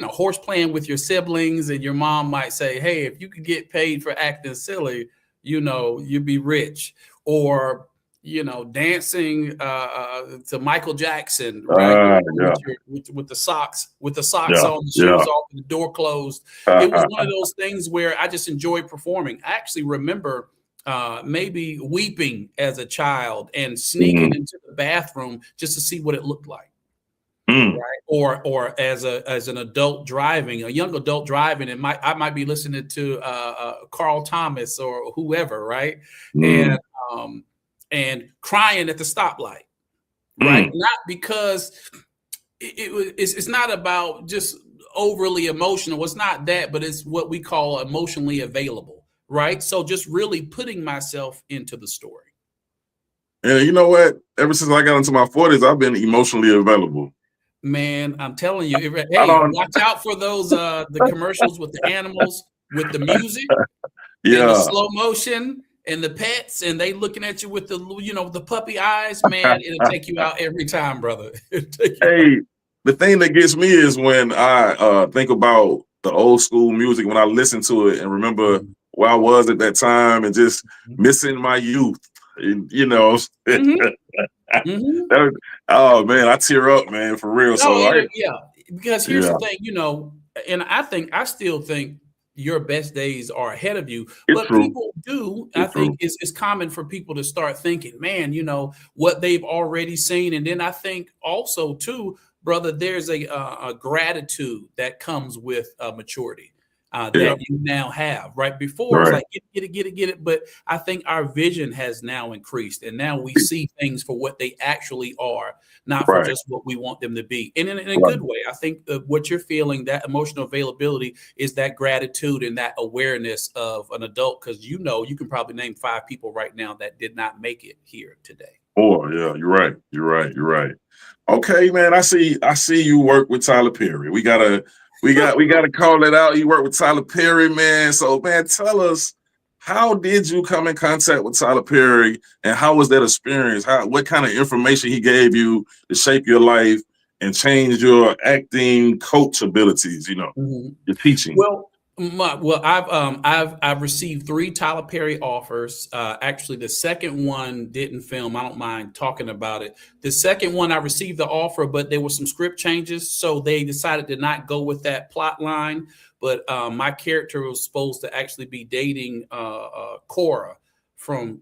horse playing with your siblings and your mom might say, hey, if you could get paid for acting silly, you'd be rich. Or, dancing to Michael Jackson, right? With the socks on, the shoes off, and the door closed. It was one of those things where I just enjoyed performing. I actually remember maybe weeping as a child and sneaking into the bathroom just to see what it looked like. Right? Or as an adult driving, a young adult driving, and I might be listening to Carl Thomas or whoever, right? And crying at the stoplight, right? Not because it's not about just overly emotional. It's not that, but it's what we call emotionally available. Right. So just really putting myself into the story. And you know what? Ever since I got into my 40s, I've been emotionally available. Man, I'm telling you, hey, watch out for those the commercials with the animals, with the music, and the slow motion and the pets, and they looking at you with the puppy eyes. Man, it'll take you out every time, brother. Hey, the thing that gets me is when I think about the old school music, when I listen to it and remember where I was at that time and just missing my youth, and, oh man, I tear up, man, for real. Because here's the thing, and I still think your best days are ahead of you. But people do, I think it's common for people to start thinking, man, what they've already seen. And then I think also too, brother, there's a gratitude that comes with maturity. That you now have, right? Before it's like get it. But I think our vision has now increased, and now we see things for what they actually are, not for just what we want them to be. And in a good way, I think what you're feeling, that emotional availability, is that gratitude and that awareness of an adult, because you can probably name 5 people right now that did not make it here today. Oh yeah, you're right. Okay, man, I see you work with Tyler Perry. We gotta call it out. You work with Tyler Perry, man. So, man, tell us, how did you come in contact with Tyler Perry, and how was that experience? What kind of information he gave you to shape your life and change your acting coach abilities? Your teaching. I've received 3 Tyler Perry offers. Actually, the second one didn't film. I don't mind talking about it. The second one, I received the offer, but there were some script changes, so they decided to not go with that plot line. But my character was supposed to actually be dating Cora from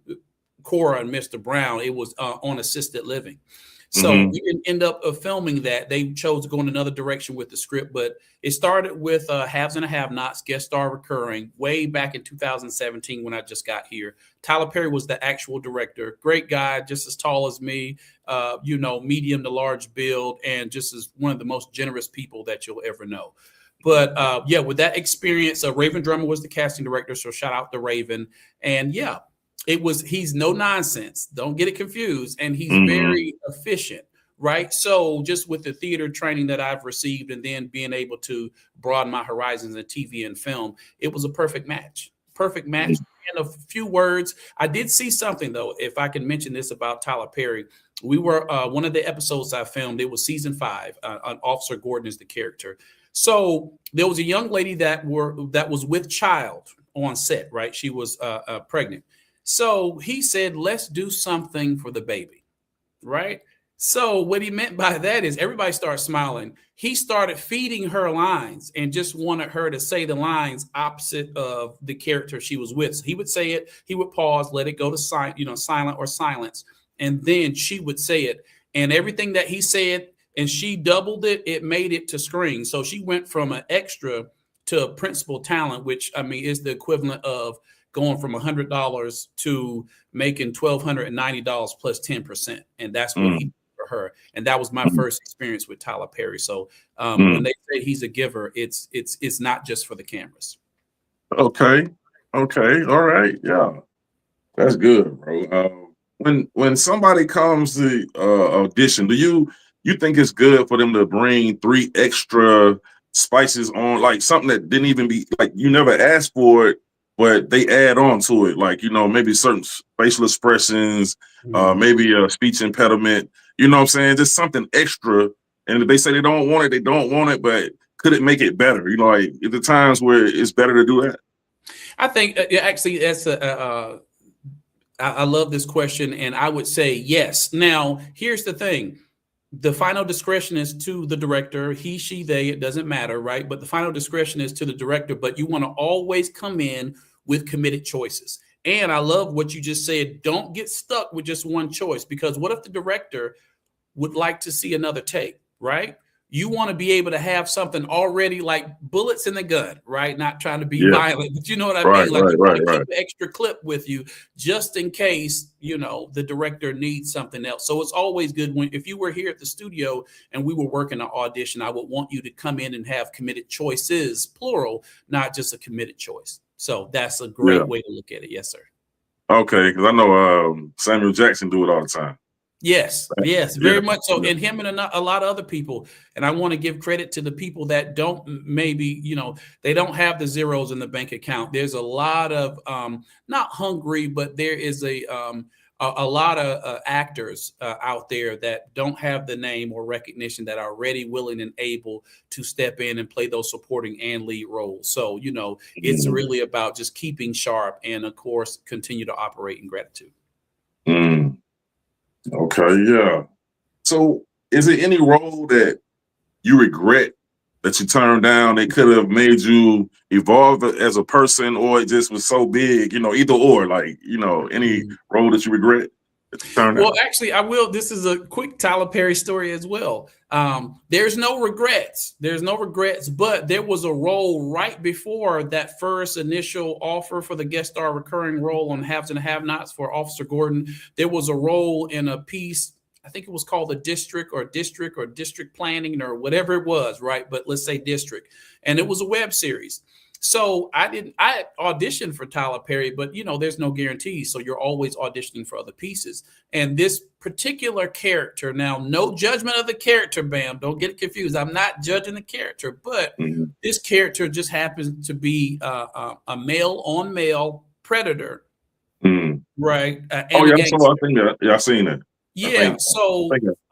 Cora and Mr. Brown. It was on assisted living. So we didn't end up filming that. They chose to go in another direction with the script, but it started with Haves and Have-Nots, guest star recurring, way back in 2017 when I just got here. Tyler Perry was the actual director. Great guy, just as tall as me, medium to large build, and just as one of the most generous people that you'll ever know. But with that experience, Raven Drummer was the casting director, so shout out to Raven. And he's no nonsense. Don't get it confused. And he's very efficient, right? So just with the theater training that I've received and then being able to broaden my horizons in TV and film, it was a perfect match. Perfect match. And a few words. I did see something, though, if I can mention this about Tyler Perry. We were one of the episodes I filmed. It was season 5. Officer Gordon is the character. So there was a young lady that was with child on set, right? She was pregnant. So he said, let's do something for the baby, right? So what he meant by that is everybody started smiling. He started feeding her lines and just wanted her to say the lines opposite of the character she was with. So he would say it, he would pause, let it go to silent or silence, and then she would say it. And everything that he said, and she doubled it, it made it to screen. So she went from an extra to a principal talent, which is the equivalent of going from $100 to making $1,290 plus 10%. And that's what he did for her. And that was my first experience with Tyler Perry. So when they say he's a giver, it's not just for the cameras. Okay. All right. Yeah. That's good, bro. When somebody comes to audition, do you think it's good for them to bring 3 extra spices on, like something that didn't even be, like, you never asked for it, but they add on to it, like, maybe certain facial expressions, maybe a speech impediment, you know what I'm saying? Just something extra. And if they say they don't want it, they don't want it, but could it make it better? Like, at the times where it's better to do that? I think actually that's I love this question, and I would say yes. Now, here's the thing. The final discretion is to the director, he, she, they, it doesn't matter, right? But the final discretion is to the director, but you want to always come in with committed choices. And I love what you just said. Don't get stuck with just one choice, because what if the director would like to see another take, right? You want to be able to have something already, like bullets in the gun, right? Not trying to be violent, but you know what I mean? Like, you want to keep an extra clip with you just in case, the director needs something else. So it's always good if you were here at the studio and we were working an audition, I would want you to come in and have committed choices, plural, not just a committed choice. So that's a great way to look at it. Yes, sir. Okay, because I know Samuel Jackson do it all the time. Yes, very much so. And him and a lot of other people. And I want to give credit to the people that don't they don't have the zeros in the bank account. There's a lot of not hungry, but there is a lot of actors out there that don't have the name or recognition that are ready, willing, and able to step in and play those supporting and lead roles. So, it's really about just keeping sharp and, of course, continue to operate in gratitude. Okay, yeah. So is there any role that you regret that you turned down that could have made you evolve as a person, or it just was so big, either or, like, any role that you regret that you turned down? Well, actually, I will. This is a quick Tyler Perry story as well. There's no regrets. But there was a role right before that first initial offer for the guest star recurring role on Haves and Have-Nots for Officer Gordon. There was a role in a piece, I think it was called the District Planning or whatever it was, right? But let's say District. And it was a web series. So I auditioned for Tyler Perry, but there's no guarantees. So you're always auditioning for other pieces. And this particular character, now, no judgment of the character, Bam, don't get it confused. I'm not judging the character, but this character just happens to be a male on male predator. Right. I think I've seen it. Yeah.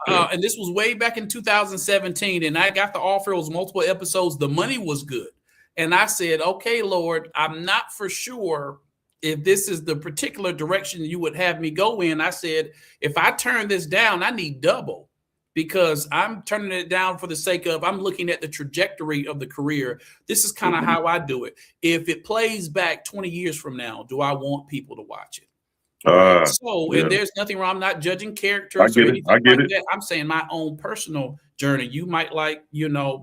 And this was way back in 2017. And I got the offer. It was multiple episodes. The money was good. And I said, okay, Lord, I'm not for sure if this is the particular direction you would have me go in. I said, if I turn this down, I need double, because I'm turning it down for the sake of, I'm looking at the trajectory of the career. This is kind of how I do it. If it plays back 20 years from now, do I want people to watch it? Right. So, Yeah. and there's nothing wrong. I'm not judging I characters or get it. anything I get like it. that. I'm saying my own personal journey. You might like, Right.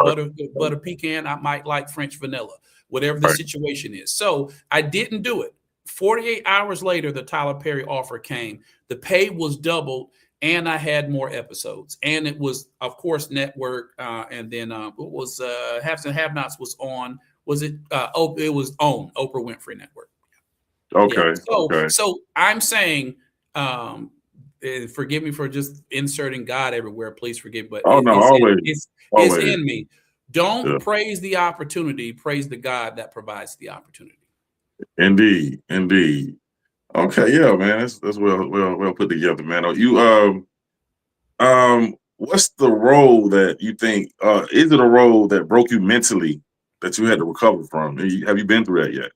butter pecan. I might like French vanilla, whatever the Right. situation is. So I didn't do it. 48 hours later, the Tyler Perry offer came. The pay was doubled, and I had more episodes. And it was, of course, network. And then it was Haves and Have-Nots was on. Was it? It was on Oprah Winfrey Network. Okay. Yeah. So I'm saying, forgive me for just inserting God everywhere. Please forgive, but it's in me. Don't praise the opportunity. Praise the God that provides the opportunity. Indeed. Okay, yeah, man. That's well put together, man. What's the role that you think? Is it a role that broke you mentally that you had to recover from? Have you been through that yet?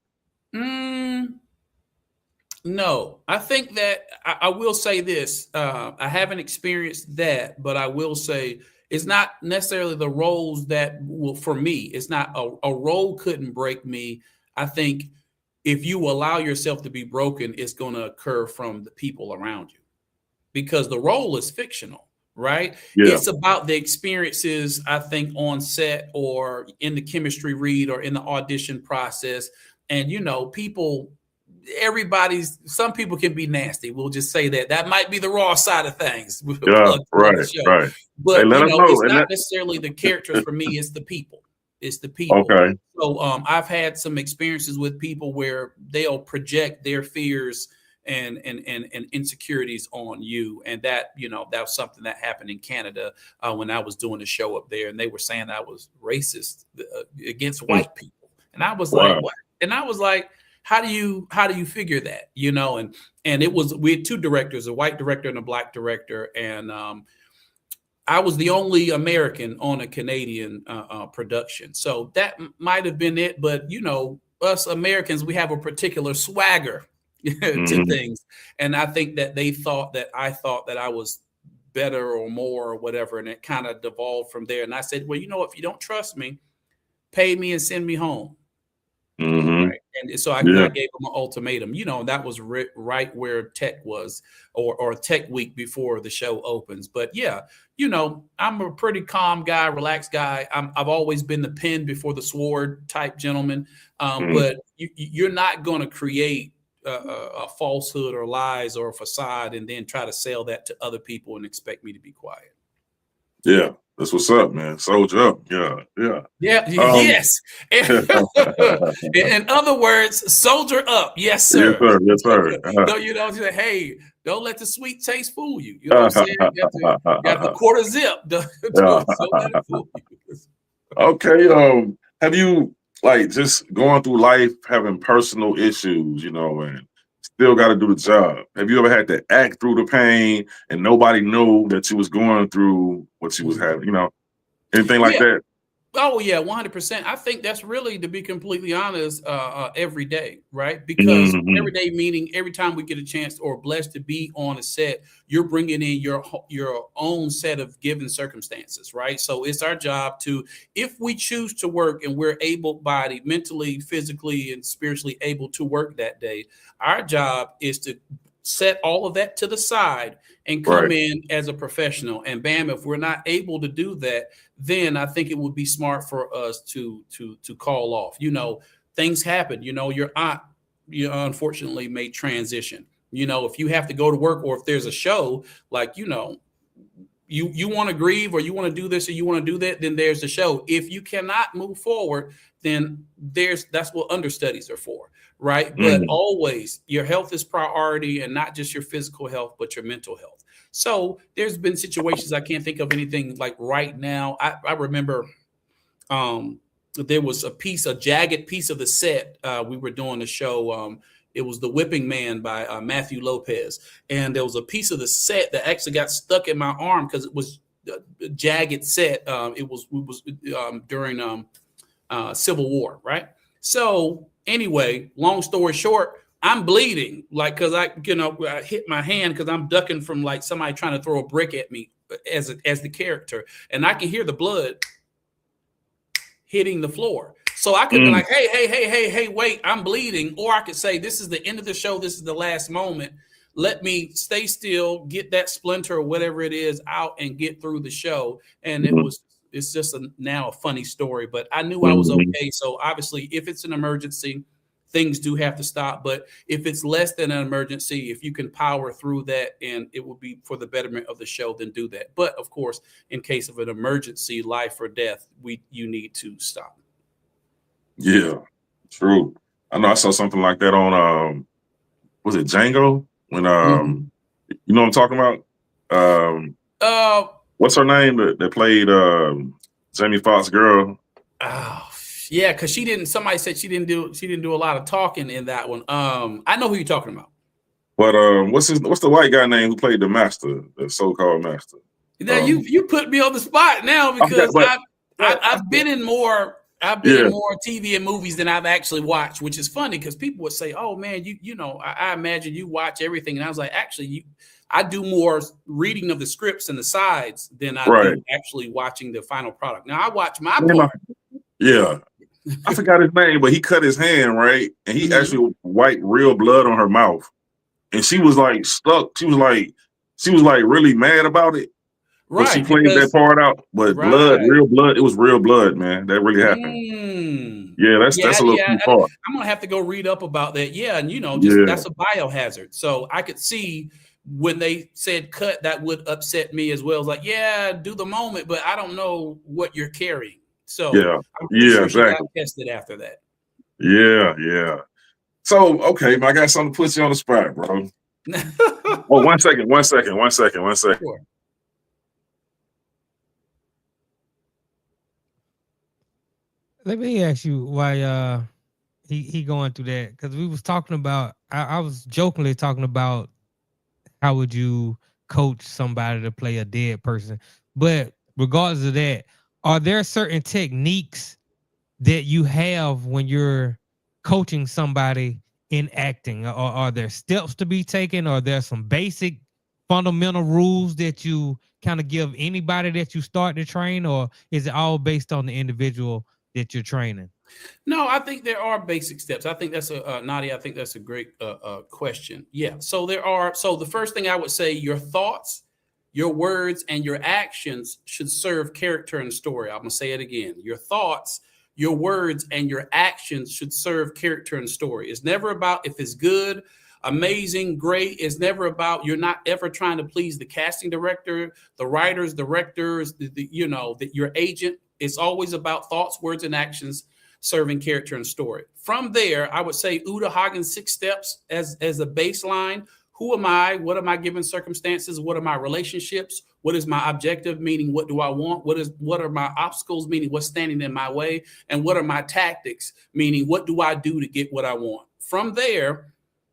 No, I think that I will say this. I haven't experienced that, but I will say it's not necessarily the roles that will, for me, it's not a role couldn't break me. I think if you allow yourself to be broken, it's going to occur from the people around you because the role is fictional, right? Yeah. It's about the experiences, I think, on set or in the chemistry read or in the audition process. And, some people can be nasty. We'll just say that might be the raw side of things. Yeah, right. But hey, let us know. it's not necessarily the characters for me. It's the people. It's the people. Okay. So I've had some experiences with people where they'll project their fears and insecurities on you, and that was something that happened in Canada when I was doing a show up there, and they were saying I was racist against white people, and I was like, what? And I was like, how do you figure that? And it was, we had two directors, a white director and a black director, and I was the only American on a Canadian production. So that might have been it. But, us Americans, we have a particular swagger to things. And I think that they thought that I thought that I was better or more or whatever. And it kind of devolved from there. And I said, well, if you don't trust me, pay me and send me home. Right. And so I gave them an ultimatum, and that was right where tech was or tech week before the show opens. But yeah, I'm a pretty calm guy, relaxed guy. I've always been the pen before the sword type gentleman. But you're not going to create a falsehood or lies or a facade and then try to sell that to other people and expect me to be quiet. Yeah. That's what's up, man. Soldier up. Yeah. Yes. In other words, soldier up. Yes, sir. Yes, sir. Say, hey, don't let the sweet taste fool you. You know what I'm saying? You got the quarter zip. Don't let it fool you. Okay. Have you just going through life having personal issues, and still got to do the job? Have you ever had to act through the pain and nobody knew that you was going through what you was having? Anything like that? Oh yeah, 100%. I think that's really, to be completely honest, every day, right? Because every day, meaning every time we get a chance or blessed to be on a set, you're bringing in your own set of given circumstances, right? So it's our job to, if we choose to work and we're able-bodied, mentally, physically, and spiritually able to work that day, our job is to set all of that to the side and come in as a professional. And bam, if we're not able to do that, then I think it would be smart for us to call off. Things happen. Your aunt, unfortunately may transition. If you have to go to work, or if there's a show, you want to grieve, or you want to do this, or you want to do that, then there's the show. If you cannot move forward, then that's what understudies are for. Right. But always your health is priority, and not just your physical health, but your mental health. So there's been situations, I can't think of anything like right now. I remember there was a jagged piece of the set. We were doing a show. It was The Whipping Man by Matthew Lopez. And there was a piece of the set that actually got stuck in my arm because it was a jagged set. It was during Civil War. Right. So anyway, long story short, I'm bleeding because I hit my hand because I'm ducking from somebody trying to throw a brick at me as the character, and I can hear the blood hitting the floor. So I could be like, hey, wait, I'm bleeding, or I could say this is the end of the show, this is the last moment. let me stay still, get that splinter or whatever it is out, and get through the show. And it's just now a funny story, but I knew I was okay. So obviously, if it's an emergency, things do have to stop. But if it's less than an emergency, if you can power through that and it will be for the betterment of the show, then do that. But of course, in case of an emergency, life or death, you need to stop. Yeah, true. I know I saw something like that on was it Django? When you know what I'm talking about? What's her name that played Jamie Foxx's girl? Oh, yeah, because somebody said she didn't do a lot of talking in that one. I know who you're talking about. But what's the white guy name who played the master, the so-called master? Now you put me on the spot now, because I've been in more TV and movies than I've actually watched, which is funny because people would say, "Oh man, you know, I imagine you watch everything," and I was like, actually, I do more reading of the scripts and the sides than I do actually watching the final product. Now I watch my part. Yeah. I forgot his name, but he cut his hand, right? And he actually wiped real blood on her mouth. And she was like stuck. She was like really mad about it. Right. But she played that part out. But real blood, it was real blood, man. That really happened. Yeah, that's a little too far. I'm gonna have to go read up about that. Yeah, and that's a biohazard. So I could see when they said cut, that would upset me as well. It's like, yeah, do the moment, but I don't know what you're carrying. So I'm sure she got tested after that. Yeah. So okay, I got something to put you on the spot, bro. Oh, one second. Sure. Let me ask you why he going through that, because we was talking about, I was jokingly talking about how would you coach somebody to play a dead person, but regardless of that, are there certain techniques that you have when you're coaching somebody in acting, or are there steps to be taken? Or are there some basic fundamental rules that you kind of give anybody that you start to train, or is it all based on the individual that you're training? No, I think there are basic steps. I think that's Nadia, I think that's a great question. Yeah. So the first thing I would say, your thoughts, your words, and your actions should serve character and story. I'm going to say it again. Your thoughts, your words, and your actions should serve character and story. It's never about if it's good, amazing, great. It's never about, you're not ever trying to please the casting director, the writers, directors, your agent. It's always about thoughts, words, and actions serving character and story. From there, I would say Uta Hagen's 6 steps as a baseline. Who am I? What am I given circumstances? What are my relationships? What is my objective? Meaning, what do I want? What are my obstacles? Meaning, what's standing in my way? And what are my tactics? Meaning, what do I do to get what I want? From there,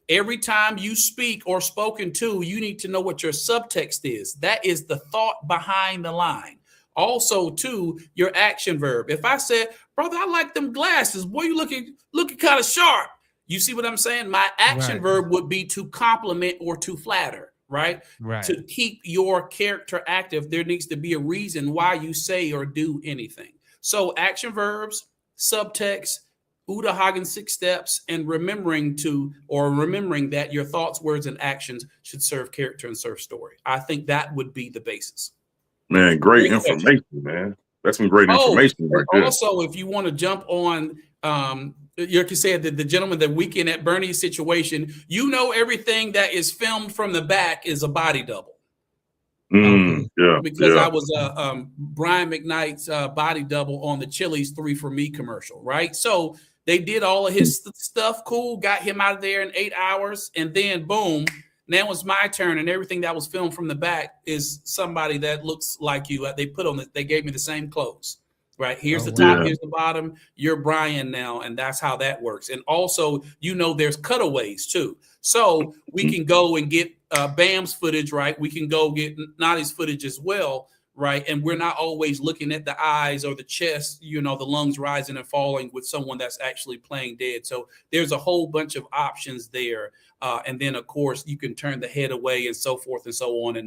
every time you speak or spoken to, you need to know what your subtext is. That is the thought behind the line. Also, too, your action verb. If I said, brother, I like them glasses. Boy, you looking kind of sharp. You see what I'm saying? My action verb would be to compliment or to flatter, right? To keep your character active, there needs to be a reason why you say or do anything. So action verbs, subtext, Uta Hagen's 6 steps, and remembering that your thoughts, words, and actions should serve character and serve story. I think that would be the basis. Man, great information, man. That's some great information right there. Also, if you want to jump on, you can say the gentleman, the Weekend at Bernie's situation, everything that is filmed from the back is a body double. Because I was Brian McKnight's body double on the Chili's 3 for Me commercial, right? So they did all of his stuff, cool, got him out of there in 8 hours, and then boom, now it's my turn, and everything that was filmed from the back is somebody that looks like you. They gave me the same clothes, right? Here's the top, here's the bottom. You're Brian now, and that's how that works. And also, there's cutaways too. So we can go and get Bam's footage, right? We can go get Nadi's footage as well, right? And we're not always looking at the eyes or the chest, the lungs rising and falling with someone that's actually playing dead. So there's a whole bunch of options there. And then, of course, you can turn the head away and so forth and so on, and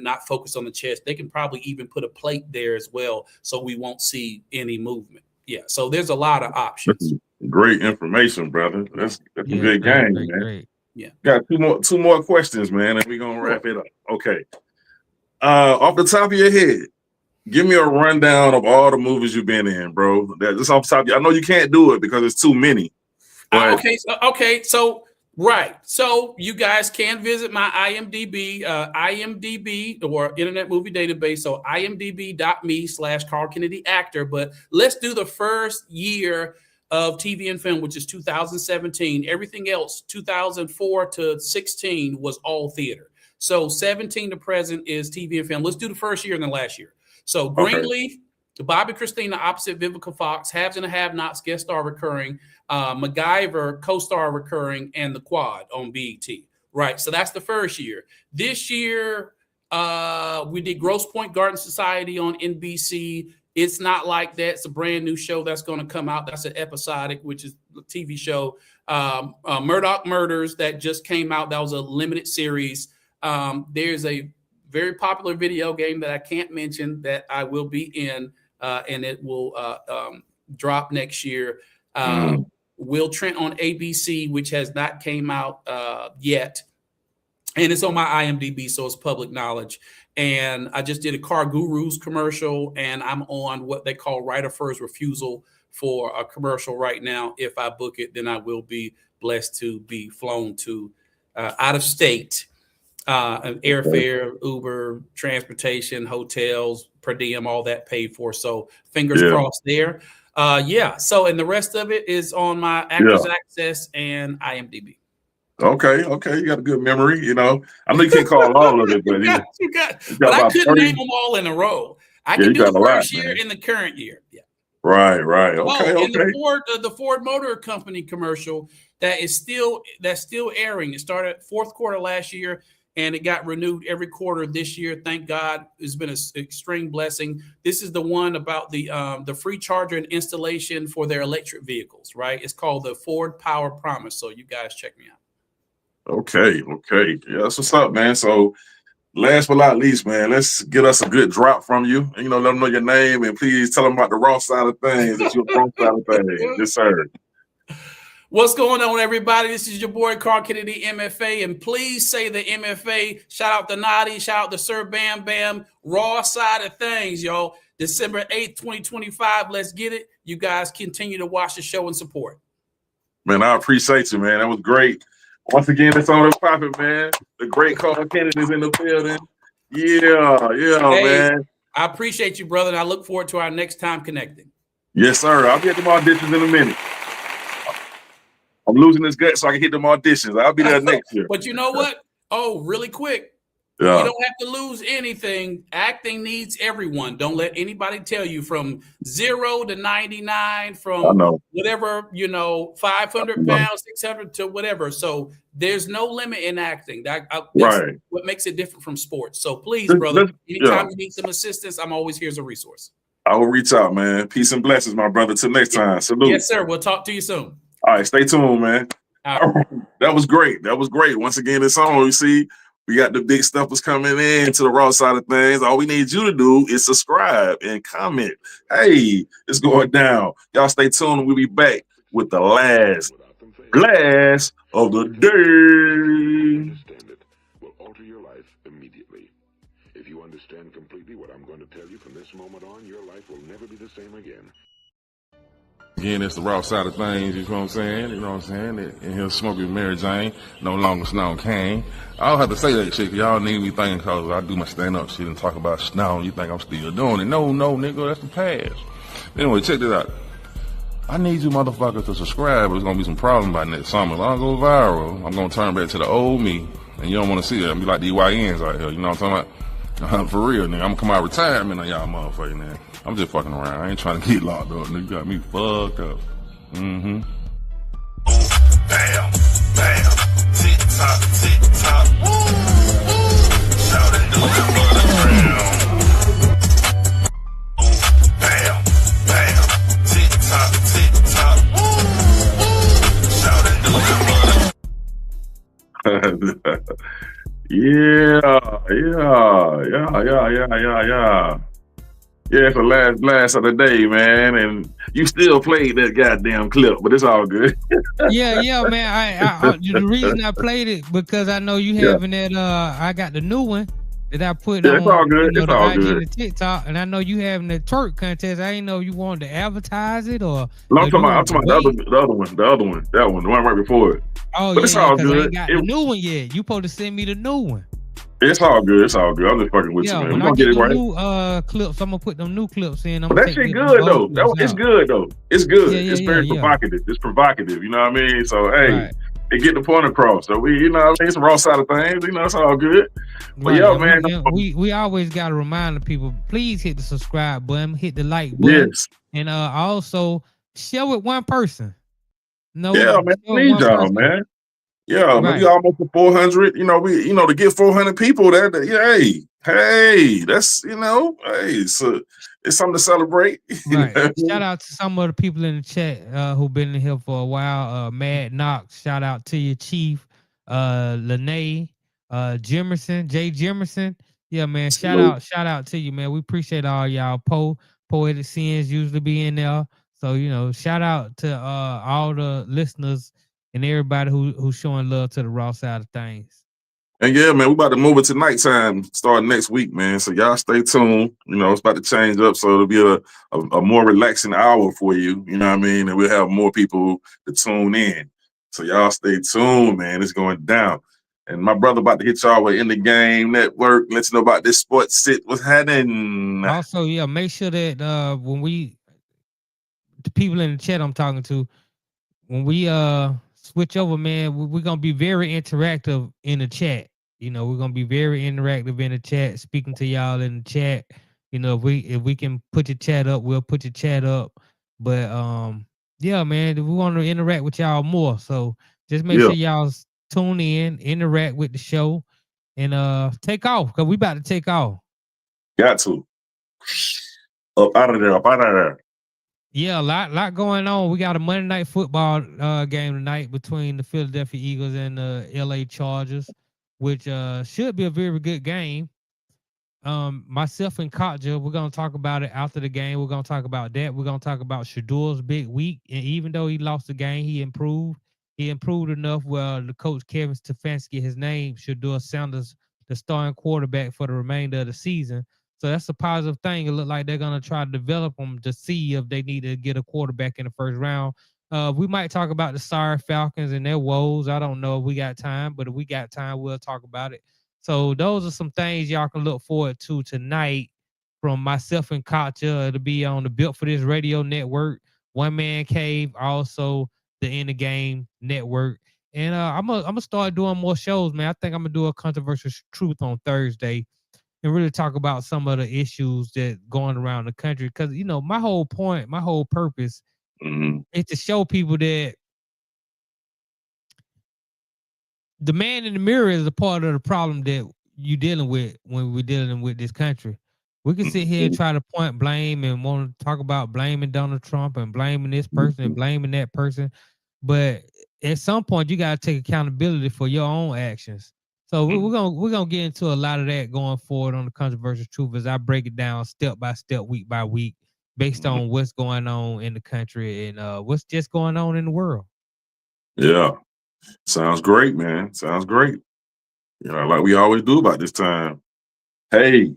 not focus on the chest. They can probably even put a plate there as well, so we won't see any movement. Yeah, so there's a lot of options. That's great information, brother. That's a good game, man. Great. Yeah. Got two more questions, man, and we're gonna wrap it up. Okay. Off the top of your head, give me a rundown of all the movies you've been in, bro. That's off the top. I know you can't do it because it's too many. But So right. So you guys can visit my IMDb, or Internet Movie Database. So imdb.me/Carl Kennedy actor. But let's do the first year of TV and film, which is 2017. Everything else, 2004 to 16, was all theater. So 17 to present is TV and film. Let's do the first year and the last year. So Greenleaf, Bobby Christina opposite Vivica Fox, Haves and the Have-Nots guest star recurring, MacGyver co-star recurring, and The Quad on BET. Right, so that's the first year. This year, we did Grosse Pointe Garden Society on NBC. It's Not Like That. It's a brand new show that's going to come out. That's an episodic, which is a TV show. Murdoch Murders that just came out. That was a limited series. There's a very popular video game that I can't mention that I will be in, and it will drop next year. Will Trent on ABC, which has not came out yet. And it's on my IMDb, so it's public knowledge. And I just did a Car Gurus commercial, and I'm on what they call right of first refusal for a commercial right now. If I book it, then I will be blessed to be flown to out of state. Airfare, Uber, transportation, hotels, per diem, all that paid for. So fingers crossed there. So, and the rest of it is on my Actors Access and IMDb. Okay. You got a good memory. You know, I know you can't call all of it, but you got but I couldn't name them all in a row. I can do the first year and the current year. Yeah. Right. Okay. And the Ford Motor Company commercial that's still airing. It started fourth quarter last year, and it got renewed every quarter this year. Thank God. It's been an extreme blessing. This is the one about the free charger and installation for their electric vehicles, right? It's called the Ford Power Promise. So you guys check me out. Okay. Yeah, that's what's up, man. So last but not least, man, let's get us a good drop from you. And, let them know your name, and please tell them about the Raw Side of Things. It's your Raw Side of Things. Yes, sir. What's going on, everybody? This is your boy, Carl Kennedy, MFA. And please say the MFA. Shout out to Nadi. Shout out to Sir Bam Bam. Raw Side of Things, y'all. December 8th, 2025. Let's get it. You guys continue to watch the show and support. Man, I appreciate you, man. That was great. Once again, it's on the popping, man. The great Carl Kennedy's in the building. Yeah, man. I appreciate you, brother, and I look forward to our next time connecting. Yes, sir. I'll be at them auditions in a minute. I'm losing this gut so I can hit them auditions. I'll be there next year. But you know what? Oh, really quick. Yeah. You don't have to lose anything. Acting needs everyone. Don't let anybody tell you from 0 to 99, from whatever, 500 pounds, 600 to whatever. So there's no limit in acting. That's what makes it different from sports. So please, brother, anytime you need some assistance, I'm always here as a resource. I will reach out, man. Peace and blessings, my brother. Till next time. Salute. Yes, sir. We'll talk to you soon. All right, stay tuned, man. That was great. Once again, it's on. You see, we got the big stuffers coming in to the Raw Side of Things. All we need you to do is subscribe and comment. Hey, it's going down. Y'all stay tuned. We'll be back with the last blast of the day. Will alter your life immediately. If you understand completely what I'm going to tell you from this moment on, your life will never be the same again. Again, it's the Raw Side of Things, you know what I'm saying? And he'll smoke with Mary Jane, no longer Snow Kane. I don't have to say that shit, y'all need me thinking because I do my stand-up shit and talk about Snow, you think I'm still doing it. No, nigga, that's the past. Anyway, check this out. I need you motherfuckers to subscribe, or there's going to be some problems by next summer. If I go viral, I'm going to turn back to the old me, and you don't want to see that. I'm be like the YNs out here, you know what I'm talking about? For real, nigga. I'm going to come out of retirement on y'all motherfuckers, man. I'm just fucking around. I ain't trying to get locked up, nigga. You got me fucked up. Bam, bam, tick tock, shout and do it for the crown. Bam, bam, tick tock, shout and do it for the Yeah. Yeah, for last of the day, man. And you still played that goddamn clip, but it's all good. Yeah, man. The reason I played it because I know you Yeah. having that. I got the new one that I put Yeah, it's all on, good. It's the all IG and good. the TikTok, and I know you having the twerk contest. I didn't know you wanted to advertise it or No, I'm you talking about wanted to the wait. other one, that one, the one right before it. Oh But it's yeah, all because I good. ain't got the new one yet. You supposed to send me the new one. It's all good. It's all good. I'm just fucking with you, Yeah, man. when We're I gonna get get it them right. new clips, I'm gonna put them new clips in. I'm But gonna that take shit them good old though. clips It's out. good though. It's good. It's very Yeah. provocative. It's provocative. You know what I mean? So hey, Right. it get the point across. So we, you know what I mean? It's the raw side of things. You know, it's all good. But Right. yeah, And man. we always gotta remind the people, please hit the subscribe button, hit the like button, Yes. and also share with one person. Yeah, man. Share with Need one y'all, person. man. Yeah, man. We Right. almost at 400. You know, to get 400 people, hey, that's hey, so it's something to celebrate. You know Right. what I Shout mean? out to some of the people in the chat who've been in here for a while. Mad Knox, shout out to you, Chief. Lene, Jimerson, Jay Jimerson. Yeah, man. Shout out to you, man. We appreciate all y'all. Poetic Sins usually be in there. So, shout out to all the listeners and everybody who's showing love to the Raw Side of Things. And yeah, man, we about to move it to nighttime starting next week, man. So y'all stay tuned. You know, it's about to change up, so it'll be a more relaxing hour for you. You know what I mean? And we'll have more people to tune in. So y'all stay tuned, man. It's going down. And my brother about to hit y'all with In the Game Network. Let you know about this sports sit. What's happening? Also, yeah, make sure that the people in the chat I'm talking to, when we switch over, man, we're gonna be very interactive in the chat. We're gonna be very interactive in the chat, speaking to y'all in the chat. If we can put your chat up, we'll put your chat up. But yeah, man, we want to interact with y'all more. So just make sure y'all tune in, interact with the show, and take off, because we about to take off. Got to. Up out of there. Yeah, a lot going on. We got a Monday Night Football game tonight between the Philadelphia Eagles and the LA Chargers, which should be a very good game. Myself and Katja, we're gonna talk about it after the game. We're gonna talk about that. We're gonna talk about Shadur's big week, and even though he lost the game, he improved. He improved enough where the coach Kevin Stefanski, his name, Shadur Sanders, the starting quarterback for the remainder of the season. So that's a positive thing. It looked like they're gonna try to develop them to see if they need to get a quarterback in the first round. We might talk about the sorry Falcons and their woes. I don't know if we got time, but if we got time, we'll talk about it. So those are some things y'all can look forward to tonight from myself and Katja. It'll be on the Built for This Radio Network, One Man Cave, also the In the Game Network. And I'm gonna start doing more shows, man. I think I'm gonna do a controversial truth on Thursday and really talk about some of the issues that going around the country. Because my whole point, my whole purpose is to show people that the man in the mirror is a part of the problem that you dealing with when we're dealing with this country. We can sit here and try to point blame and want to talk about blaming Donald Trump and blaming this person and blaming that person. But at some point, you got to take accountability for your own actions. So we're gonna get into a lot of that going forward on the controversial truth as I break it down step by step, week by week, based on what's going on in the country and what's just going on in the world. Yeah. Sounds great, man. Sounds great. Like we always do about this time. Hey,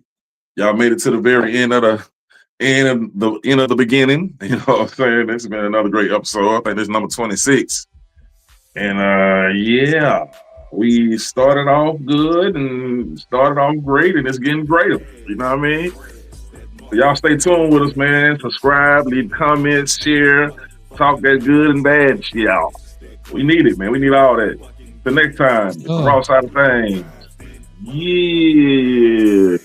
y'all made it to the very end of the beginning. You know what I'm saying? This has been another great episode. I think this is number 26. And yeah, we started off good and started off great, and it's getting greater. You know what I mean? So y'all stay tuned with us, man. Subscribe, leave comments, share, talk that good and bad shit, y'all. We need it, man. We need all that. Till next time, it's the Raw Side of Thangzz. Yeah.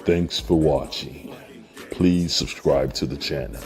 Thanks for watching. Please subscribe to the channel.